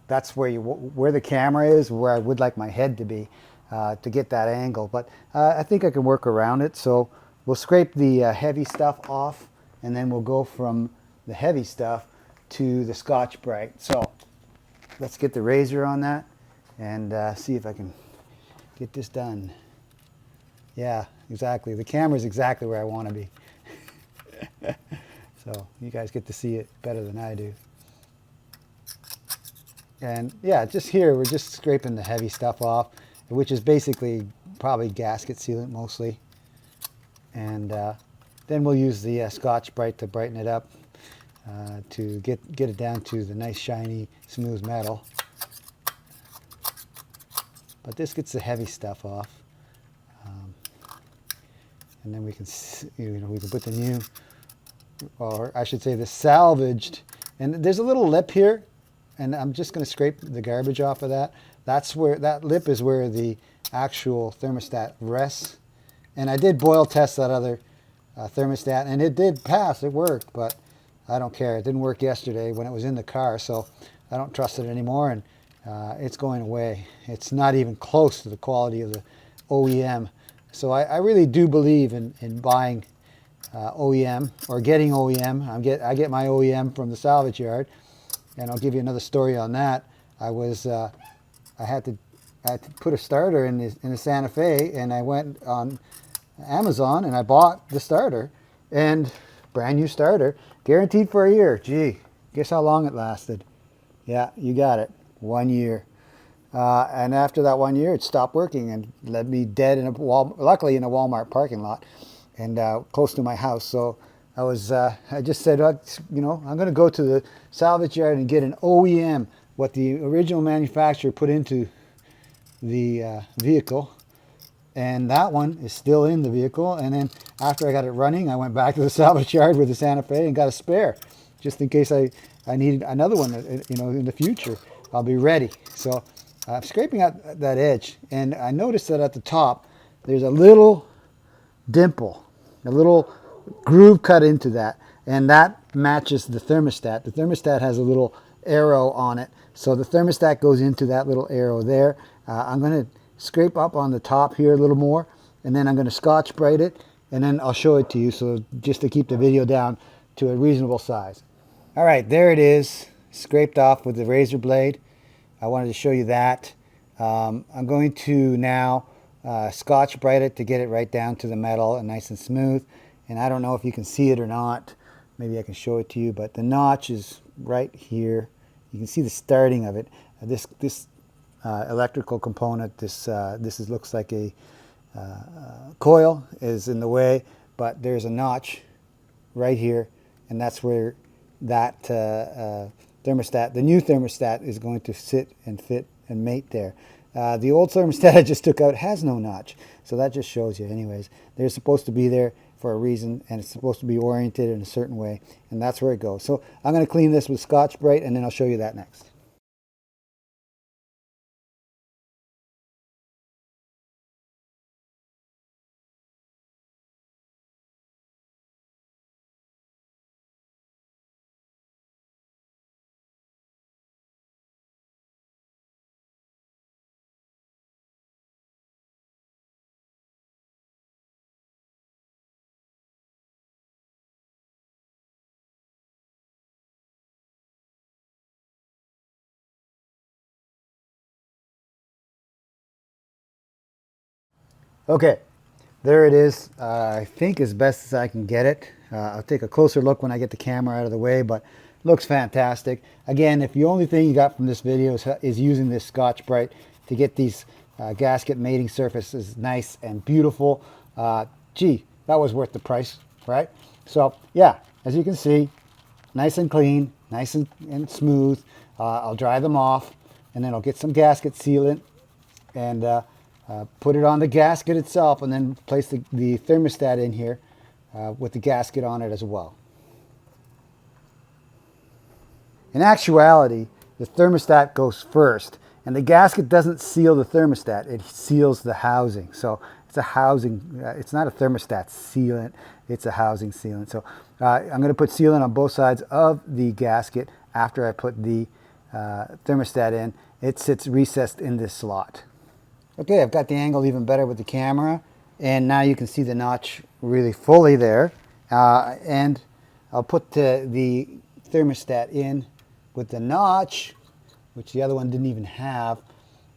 That's where the camera is, where I would like my head to be, to get that angle. But I think I can work around it. So we'll scrape the heavy stuff off, and then we'll go from the heavy stuff to the Scotch-Brite. So let's get the razor on that and see if I can get this done. Yeah, exactly. The camera's exactly where I want to be. So you guys get to see it better than I do. And yeah, just here we're just scraping the heavy stuff off, which is basically probably gasket sealant mostly. And then we'll use the Scotch-Brite to brighten it up, to get it down to the nice shiny smooth metal. But this gets the heavy stuff off, and then we can we can put the new, or I should say the salvaged. And there's a little lip here, and I'm just going to scrape the garbage off of that. That's where that lip is, where the actual thermostat rests. And I did boil test that other thermostat, and it did pass. It worked, but I don't care. It didn't work yesterday when it was in the car, so I don't trust it anymore, and it's going away. It's not even close to the quality of the OEM. So I really do believe in buying OEM, or getting OEM. I get my OEM from the salvage yard, and I'll give you another story on that. I had to put a starter in the Santa Fe, and I went on Amazon and I bought the starter, and brand new starter, guaranteed for a year. Gee, guess how long it lasted? Yeah, you got it, 1 year. And after that 1 year, it stopped working and left me dead in a luckily in a Walmart parking lot, and close to my house. So I just said, you know, I'm going to go to the salvage yard and get an OEM, what the original manufacturer put into the vehicle. And that one is still in the vehicle. And then after I got it running, I went back to the salvage yard with the Santa Fe and got a spare, just in case I need another one, you know, in the future. I'll be ready. So I'm scraping out that edge, and I noticed that at the top, there's a little dimple, a little groove cut into that, and that matches the thermostat. The thermostat has a little arrow on it, so the thermostat goes into that little arrow there. I'm going to scrape up on the top here a little more, and then I'm going to Scotch-Brite it, and then I'll show it to you, so just to keep the video down to a reasonable size. All right, there it is, scraped off with the razor blade. I wanted to show you that. I'm going to now Scotch-Brite it to get it right down to the metal and nice and smooth. And I don't know if you can see it or not. Maybe I can show it to you, but the notch is right here. You can see the starting of it. This electrical component, this looks like a coil is in the way, but there's a notch right here, and that's where that thermostat, the new thermostat, is going to sit and fit and mate there. The old thermostat I just took out has no notch, so that just shows you. Anyways, they're supposed to be there for a reason, and it's supposed to be oriented in a certain way, and that's where it goes. So I'm going to clean this with Scotch-Brite, and then I'll show you that next. Okay, there it is. I think as best as I can get it. I'll take a closer look when I get the camera out of the way, but looks fantastic. Again, if the only thing you got from this video is using this Scotch-Brite to get these gasket mating surfaces nice and beautiful, gee, that was worth the price, right? So yeah, as you can see, nice and clean, nice and smooth. I'll dry them off, and then I'll get some gasket sealant and put it on the gasket itself, and then place the thermostat in here with the gasket on it as well. In actuality, the thermostat goes first, and the gasket doesn't seal the thermostat, it seals the housing. So it's a housing, it's not a thermostat sealant, it's a housing sealant. So I'm going to put sealant on both sides of the gasket after I put the thermostat in. It sits recessed in this slot. Okay, I've got the angle even better with the camera, and now you can see the notch really fully there. And I'll put the thermostat in with the notch, which the other one didn't even have.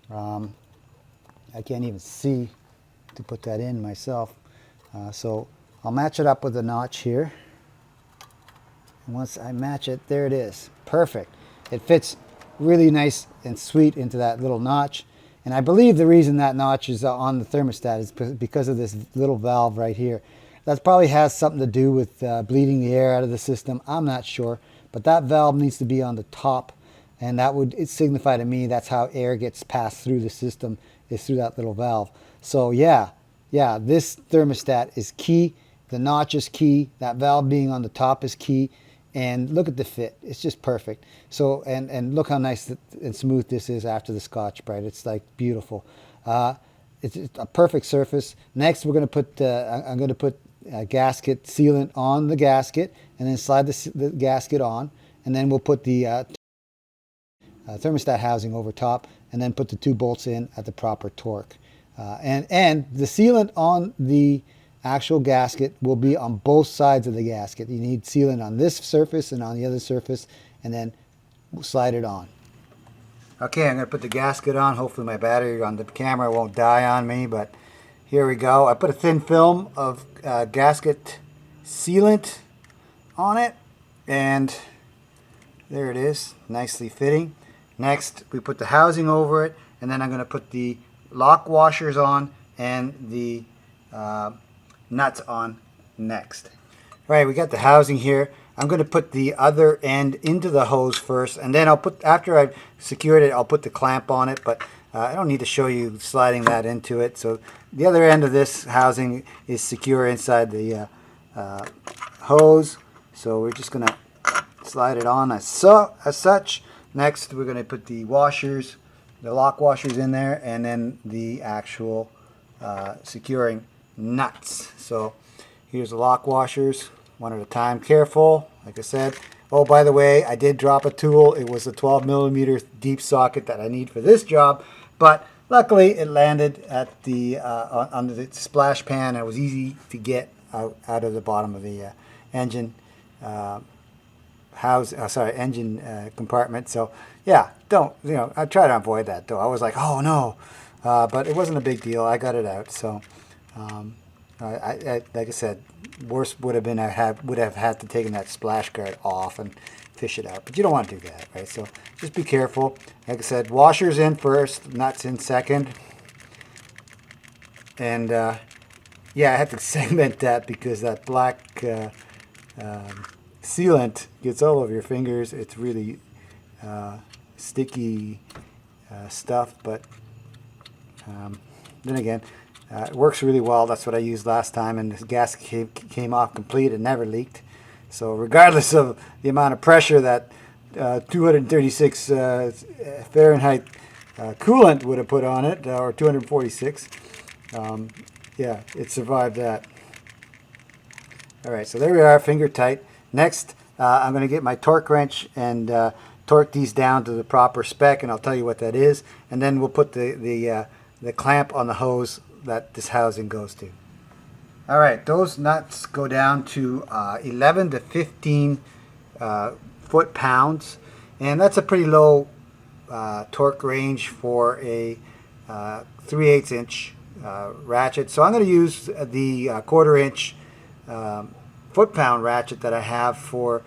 I can't even see to put that in myself. So I'll match it up with the notch here. And once I match it, there it is. Perfect. It fits really nice and sweet into that little notch. And I believe the reason that notch is on the thermostat is because of this little valve right here. That probably has something to do with bleeding the air out of the system. I'm not sure. But that valve needs to be on the top. And that would signify to me that's how air gets passed through the system, is through that little valve. So yeah, this thermostat is key. The notch is key. That valve being on the top is key. And look at the fit. It's just perfect. So, and look how nice and smooth this is after the Scotch-Brite. It's like beautiful. It's a perfect surface. Next, we're going to put, I'm going to put gasket sealant on the gasket, and then slide the gasket on. And then we'll put the thermostat housing over top, and then put the 2 bolts in at the proper torque. And the sealant on the actual gasket will be on both sides of the gasket. You need sealant on this surface and on the other surface, and then slide it on. Okay, I'm going to put the gasket on. Hopefully my battery on the camera won't die on me, but here we go. I put a thin film of gasket sealant on it, and there it is, nicely fitting. Next, we put the housing over it, and then I'm going to put the lock washers on and the nuts on next. All right, we got the housing here. I'm going to put the other end into the hose first, and then I'll put, after I've secured it, I'll put the clamp on it, but I don't need to show you sliding that into it. So the other end of this housing is secure inside the hose. So we're just going to slide it on as such. Next, we're going to put the washers, the lock washers in there, and then the actual securing nuts. So here's the lock washers, one at a time. Careful, like I said. Oh, by the way, I did drop a tool. It was a 12mm deep socket that I need for this job, but luckily it landed at the on the splash pan. It was easy to get out of the bottom of the engine engine compartment. So yeah, I try to avoid that though. I was like, oh no, but it wasn't a big deal. I got it out. So I like I said, worst would have been I would have had to taken that splash guard off and fish it out, but you don't want to do that, right? So just be careful. Like I said, washers in first, nuts in second. And yeah, I had to segment that because that black sealant gets all over your fingers. It's really sticky stuff, but then again, it works really well. That's what I used last time, and this gasket came off complete and never leaked. So regardless of the amount of pressure that 236 Fahrenheit coolant would have put on it, or 246, yeah, it survived that. All right, so there we are, finger tight. Next, I'm going to get my torque wrench and torque these down to the proper spec, and I'll tell you what that is. And then we'll put the clamp on the hose that this housing goes to. All right, those nuts go down to 11 to 15 foot-pounds, and that's a pretty low torque range for a 3/8 inch ratchet. So I'm going to use the 1/4 inch foot-pound ratchet that I have for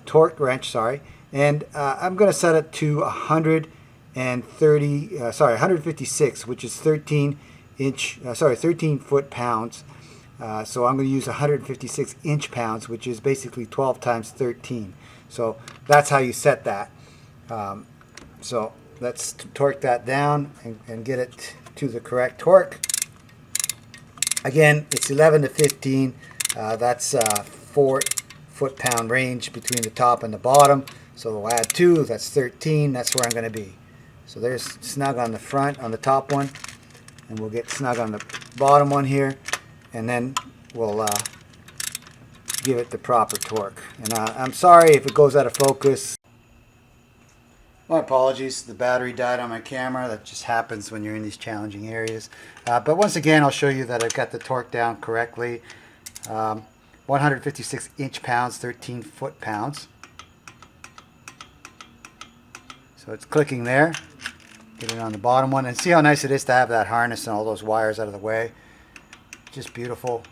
torque wrench, and I'm going to set it to 156, which is 13 foot-pounds. So I'm going to use 156 inch-pounds, which is basically 12 times 13. So that's how you set that. So let's torque that down and get it to the correct torque. Again, it's 11 to 15. That's 4 foot-pound range between the top and the bottom. So we'll add 2. That's 13. That's where I'm going to be. So there's snug on the front, on the top one, and we'll get snug on the bottom one here, and then we'll give it the proper torque. And I'm sorry if it goes out of focus. My apologies, the battery died on my camera. That just happens when you're in these challenging areas. But once again, I'll show you that I've got the torque down correctly. 156 inch-pounds, 13 foot-pounds. So it's clicking there. Get it on the bottom one, and see how nice it is to have that harness and all those wires out of the way. Just beautiful.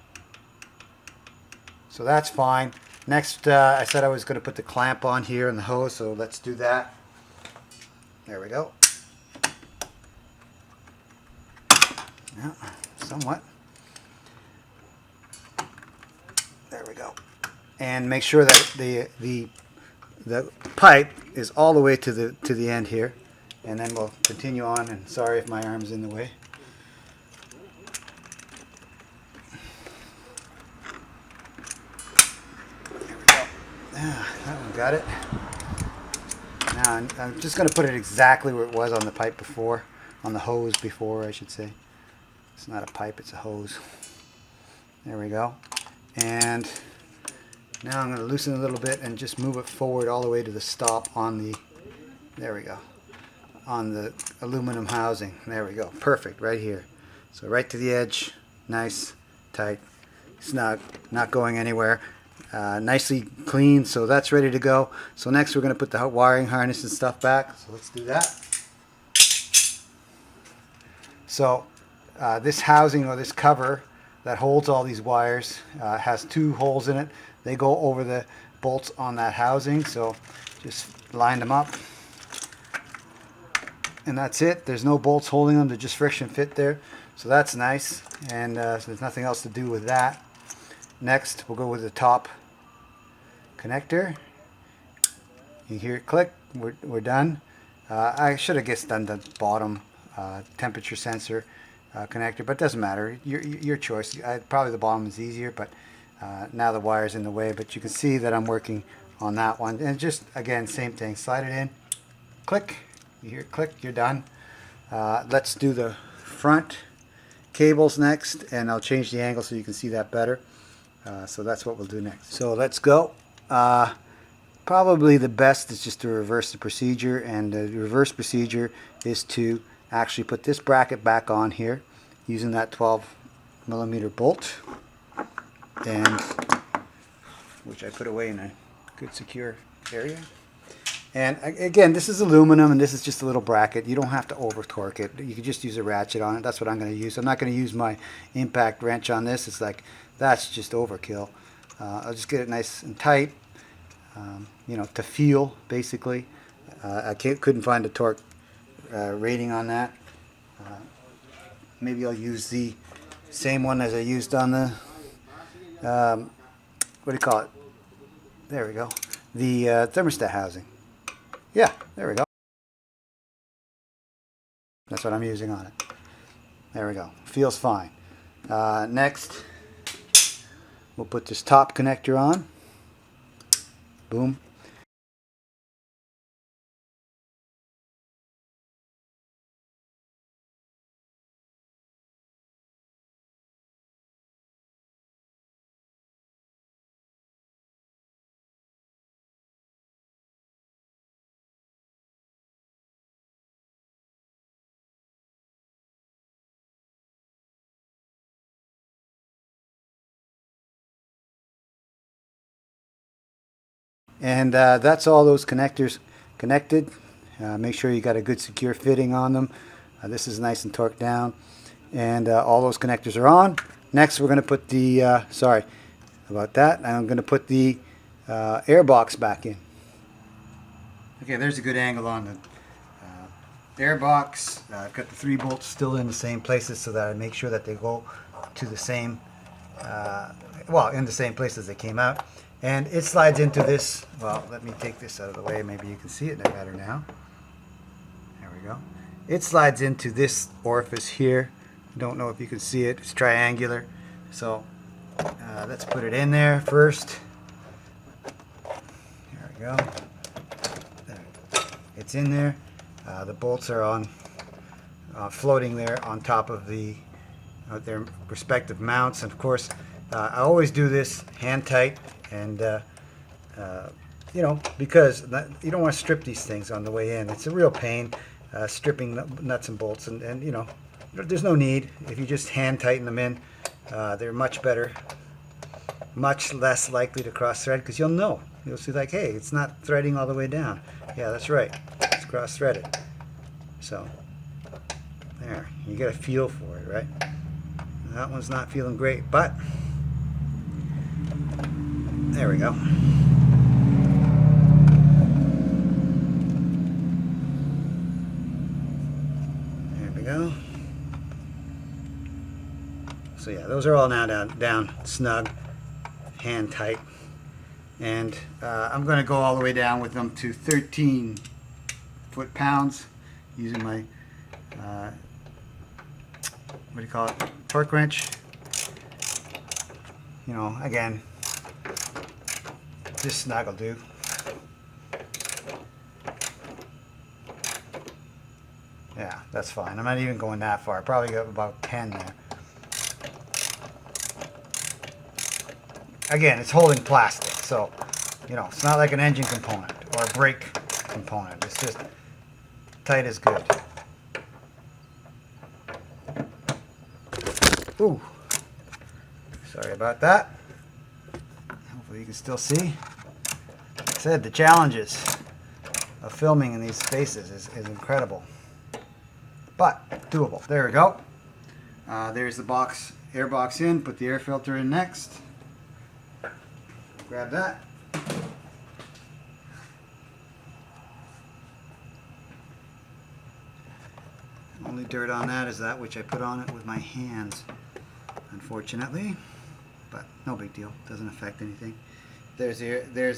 So that's fine. Next, I said I was going to put the clamp on here in the hose, so let's do that. There we go. Yeah, somewhat. There we go. And make sure that the pipe is all the way to the end here. And then we'll continue on, and sorry if my arm's in the way. There we go. Ah, that one got it. Now I'm just going to put it exactly where it was on the pipe before, on the hose before, I should say. It's not a pipe, it's a hose. There we go. And now I'm going to loosen it a little bit and just move it forward all the way to the stop on the, there we go, on the aluminum housing. There we go. Perfect. Right here. So right to the edge. Nice, tight, snug, not going anywhere. Nicely clean. So that's ready to go. So next we're going to put the wiring harness and stuff back. So let's do that. So this housing, or this cover that holds all these wires, has 2 holes in it. They go over the bolts on that housing. So just line them up. and that's it. There's no bolts holding them. They're just friction fit there. So that's nice. And so there's nothing else to do with that. Next, we'll go with the top connector. You hear it click. We're done. I should have guessed done the bottom temperature sensor connector, but it doesn't matter. Your choice. Probably the bottom is easier, but now the wire's in the way. But you can see that I'm working on that one. And just, again, same thing. Slide it in. Click. You hear it click. You're done. Let's do the front cables next, and I'll change the angle so you can see that better. So that's what we'll do next. So let's go. Probably the best is just to reverse the procedure, and the reverse procedure is to actually put this bracket back on here using that 12mm bolt, and which I put away in a good secure area. And again, this is aluminum, and this is just a little bracket. You don't have to over torque it. You can just use a ratchet on it. That's what I'm going to use. I'm not going to use my impact wrench on this. It's like, that's just overkill. I'll just get it nice and tight, you know, to feel, basically. I couldn't find a torque rating on that. Maybe I'll use the same one as I used on the, what do you call it? There we go. The thermostat housing. Yeah, there we go. That's what I'm using on it. There we go. Feels fine. Next, we'll put this top connector on. Boom. And that's all those connectors connected. Make sure you got a good secure fitting on them. This is nice and torqued down, and all those connectors are on. Next, we're going to put the sorry about that. I'm going to put the air box back in. Okay, there's a good angle on the air box. I've got the 3 bolts still in the same places so that I make sure that they go to the same, well, in the same place as they came out. And it slides into this, well, let me take this out of the way, maybe you can see it better now. There we go. It slides into this orifice here. Don't know if you can see it, it's triangular. So let's put it in there first. There we go. It's in there. The bolts are on, floating there on top of the their respective mounts. And of course, I always do this hand tight. And, you know, because you don't want to strip these things on the way in. It's a real pain stripping nuts and bolts. And, you know, there's no need. If you just hand tighten them in, they're much better, much less likely to cross thread, because you'll know. You'll see like, hey, it's not threading all the way down. Yeah, that's right. It's cross threaded. So, there. You get a feel for it, right? That one's not feeling great, but there we go. There we go. So yeah, those are all now down snug, hand tight. And I'm going to go all the way down with them to 13 foot-pounds using my, what do you call it, torque wrench. You know, again, this snug will do. Yeah, that's fine. I'm not even going that far. Probably got about 10 there. Again, it's holding plastic, so, you know, it's not like an engine component or a brake component. It's just tight as good. Ooh. Sorry about that. Hopefully you can still see. Like I said, the challenges of filming in these spaces is incredible. But doable. There we go. There's the box, air box in. Put the air filter in next. Grab that. only dirt on that is that which I put on it with my hands, unfortunately, but no big deal, doesn't affect anything. There's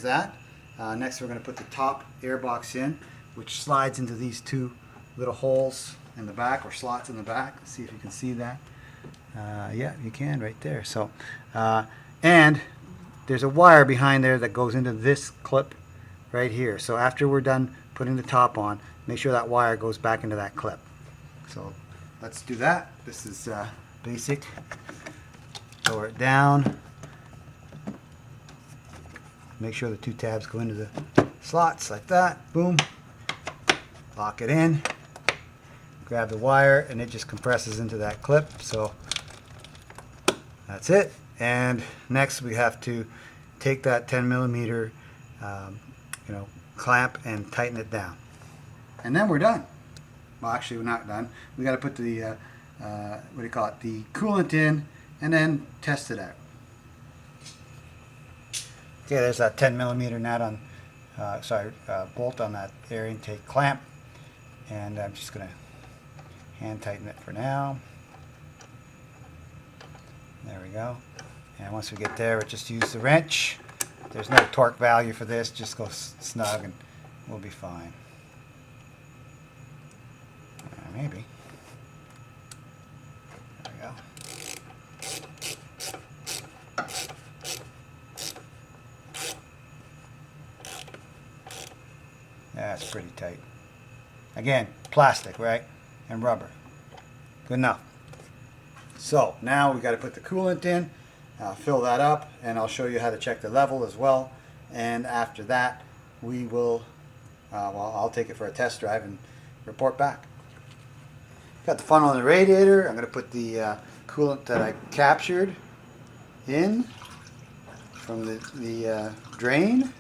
that. Next we're going to put the top air box in, which slides into these two little holes in the back, or slots in the back. Let's see if you can see that. Yeah, you can right there. So, and there's a wire behind there that goes into this clip right here. So after we're done putting the top on, make sure that wire goes back into that clip. So let's do that. This is basic. Lower it down. Make sure the two tabs go into the slots like that. Boom. Lock it in. Grab the wire and it just compresses into that clip. So that's it. And next we have to take that 10 millimeter clamp and tighten it down. And then we're done. Well, actually we're not done. We got to put the what do you call it, the coolant in and then test it out. Okay, there's that 10 millimeter nut on, bolt on that air intake clamp, and I'm just going to hand tighten it for now. There we go. And once we get there, we just use the wrench. There's no torque value for this, just go snug and we'll be fine. Maybe. There we go. That's pretty tight. Again, plastic, right? And rubber. Good enough. So now we got to put the coolant in, fill that up, and I'll show you how to check the level as well. And after that, we will, I'll take it for a test drive and report back. Got the funnel in the radiator. I'm going to put the coolant that I captured in from the drain.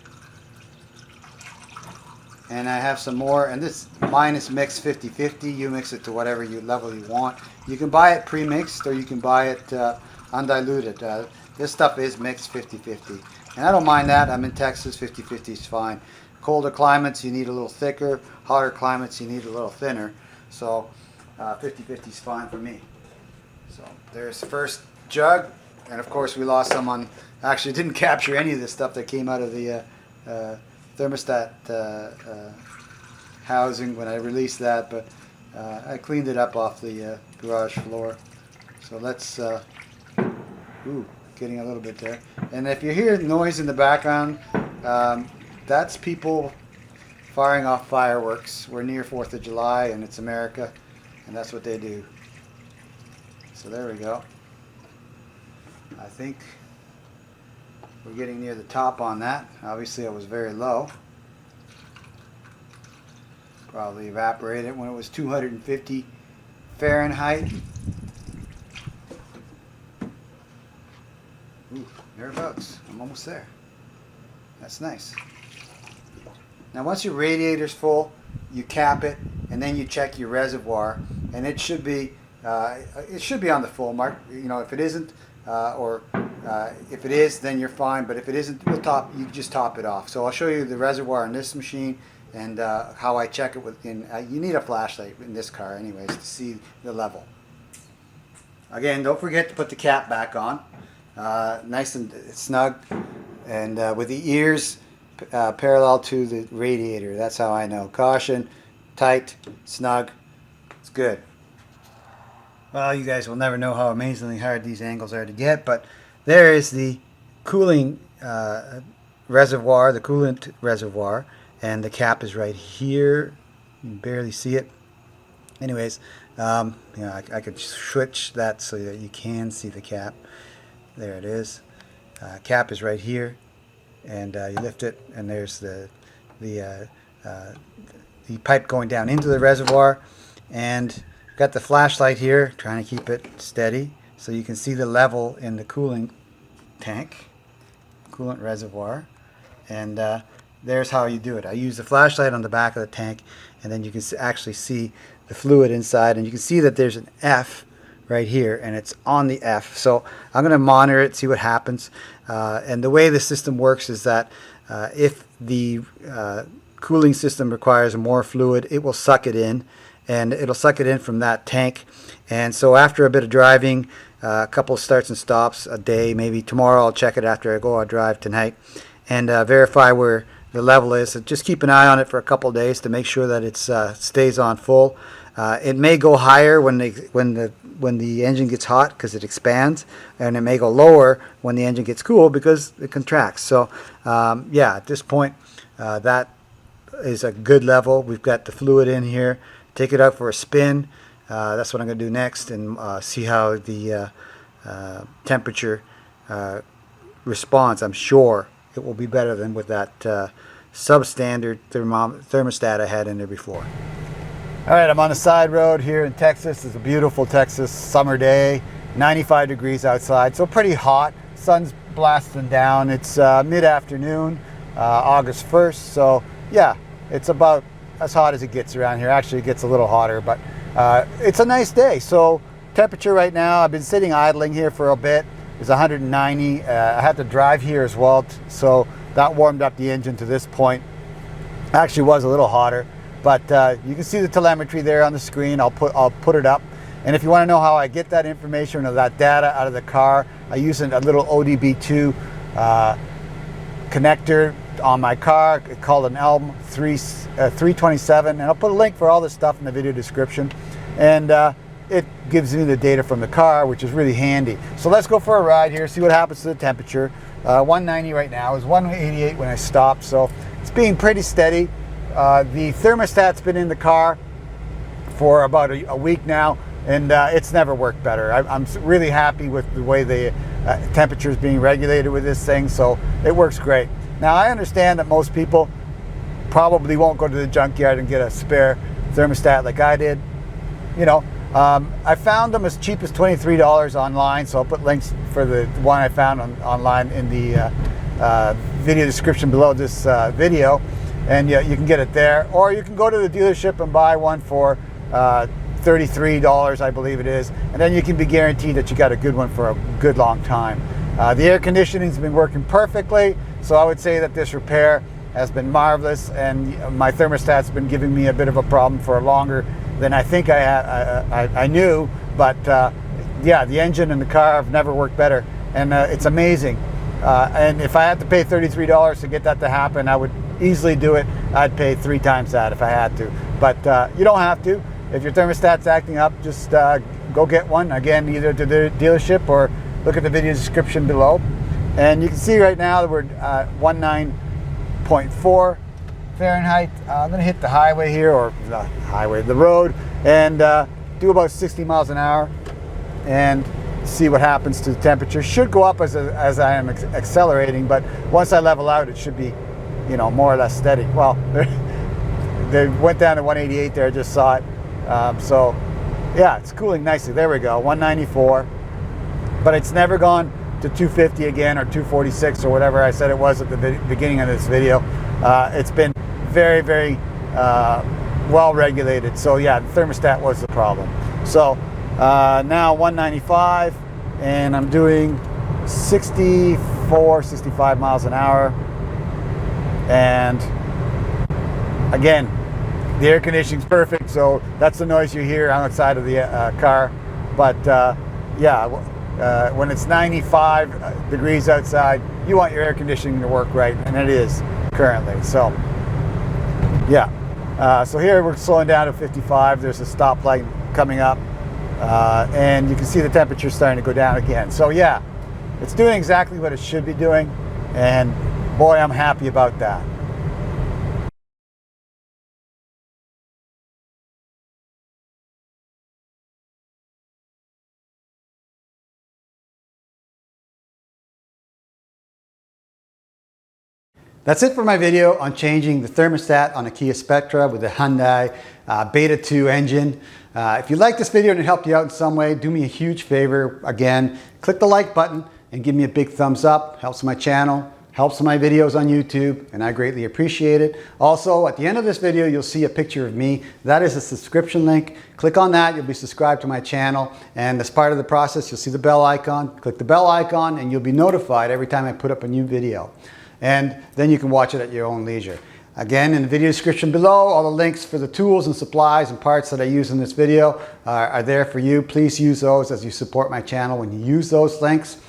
And I have some more, and mine is mixed 50-50. You mix it to whatever level you want. You can buy it pre-mixed or you can buy it undiluted. This stuff is mixed 50-50. And I don't mind that. I'm in Texas, 50-50 is fine. Colder climates, you need a little thicker. Hotter climates, you need a little thinner. So 50-50 is fine for me. So there's the first jug. And of course we lost some on, actually didn't capture any of the stuff that came out of the thermostat housing when I released that, but I cleaned it up off the garage floor. So let's, getting a little bit there. And if you hear noise in the background, that's people firing off fireworks. We're near 4th of July and it's America, and that's what they do. So there we go. I think we're getting near the top on that. Obviously I was very low. Probably evaporated when it was 250 Fahrenheit. Ooh, thereabouts. I'm almost there. That's nice. Now once your radiator's full, you cap it and then you check your reservoir, and it should be on the full mark. You know, if it isn't, if it is, then you're fine. But if it isn't, you just top it off. So I'll show you the reservoir in this machine and how I check it within. You need a flashlight in this car, anyways, to see the level. Again, don't forget to put the cap back on, nice and snug, and with the ears parallel to the radiator. That's how I know. Caution, tight, snug. It's good. Well, you guys will never know how amazingly hard these angles are to get, but there is the cooling reservoir, the coolant reservoir, and the cap is right here. You can barely see it. Anyways, I could switch that so that you can see the cap. There it is. Cap is right here, and you lift it, and there's the pipe going down into the reservoir, and got the flashlight here, trying to keep it steady so you can see the level in the cooling tank, coolant reservoir, and there's how you do it. I use the flashlight on the back of the tank, and then you can actually see the fluid inside, and you can see that there's an F right here, and it's on the F. So I'm going to monitor it, see what happens, and the way the system works is that if the cooling system requires more fluid, it will suck it in, and it'll suck it in from that tank. And so after a bit of driving, a couple of starts and stops a day, maybe tomorrow I'll check it after I go on drive tonight, and verify where the level is. So just keep an eye on it for a couple of days to make sure that it stays on full. It may go higher when the engine gets hot because it expands, and it may go lower when the engine gets cool because it contracts. So yeah, at this point that is a good level. We've got the fluid in here. Take it out for a spin. That's what I'm going to do next, and see how the temperature responds. I'm sure it will be better than with that substandard thermostat I had in there before. All right, I'm on the side road here in Texas. It's a beautiful Texas summer day, 95 degrees outside, so pretty hot. Sun's blasting down. It's mid-afternoon, August 1st, so yeah, it's about as hot as it gets around here. Actually, it gets a little hotter, but it's a nice day. So temperature right now, I've been sitting idling here for a bit, is 190. I had to drive here as well, so that warmed up the engine to this point. Actually was a little hotter, but you can see the telemetry there on the screen. I'll put it up. And if you want to know how I get that information or that data out of the car, I use a little ODB2 connector on my car called an ELM 327, and I'll put a link for all this stuff in the video description, and it gives me the data from the car, which is really handy. So let's go for a ride here, see what happens to the temperature. 190 right now. It was 188 when I stopped, so it's being pretty steady. The thermostat's been in the car for about a week now, and it's never worked better. I'm really happy with the way the temperature is being regulated with this thing, so it works great. Now, I understand that most people probably won't go to the junkyard and get a spare thermostat like I did. You know, I found them as cheap as $23 online, so I'll put links for the one I found online in the video description below this video, and you can get it there. Or you can go to the dealership and buy one for $33, I believe it is, and then you can be guaranteed that you got a good one for a good long time. The air conditioning's been working perfectly, so I would say that this repair has been marvelous, and my thermostat's been giving me a bit of a problem for longer than I think I knew, but yeah, the engine and the car have never worked better, and it's amazing. And if I had to pay $33 to get that to happen, I would easily do it. I'd pay 3 times that if I had to, but you don't have to. If your thermostat's acting up, just go get one. Again, either to the dealership or look at the video description below. And you can see right now that we're 19.4 Fahrenheit. I'm going to hit the highway here, or the road, and do about 60 miles an hour and see what happens to the temperature. Should go up as I am accelerating, but once I level out, it should be, you know, more or less steady. Well, they went down to 188 there. I just saw it. So yeah, it's cooling nicely. There we go, 194. But it's never gone to 250 again, or 246, or whatever I said it was at the beginning of this video. It's been very, very well regulated. So yeah, the thermostat was the problem. So now 195, and I'm doing 65 miles an hour. And again, the air conditioning's perfect, so that's the noise you hear outside of the car. But yeah, when it's 95 degrees outside, you want your air conditioning to work right, and it is currently. So yeah, so here we're slowing down to 55. There's a stoplight coming up, and you can see the temperature starting to go down again. So yeah, it's doing exactly what it should be doing, and boy, I'm happy about that. That's it for my video on changing the thermostat on a Kia Spectra with the Hyundai Beta 2 engine. If you like this video and it helped you out in some way, do me a huge favor. Again, click the like button and give me a big thumbs up. Helps my channel, helps my videos on YouTube, and I greatly appreciate it. Also, at the end of this video, you'll see a picture of me. That is a subscription link. Click on that, you'll be subscribed to my channel, and as part of the process, you'll see the bell icon. Click the bell icon and you'll be notified every time I put up a new video. And then you can watch it at your own leisure. Again, in the video description below, all the links for the tools and supplies and parts that I use in this video are there for you. Please use those as you support my channel when you use those links.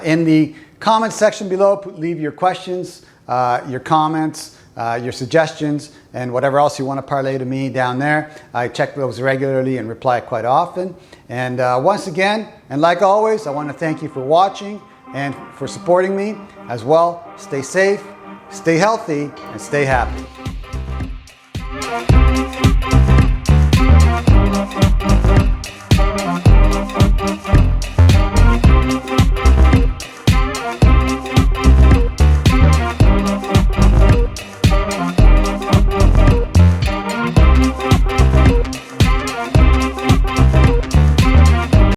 In the comment section below, leave your questions, your comments, your suggestions, and whatever else you want to parlay to me down there. I check those regularly and reply quite often. And once again, and like always, I want to thank you for watching and for supporting me as well. Stay safe, stay healthy, and stay happy.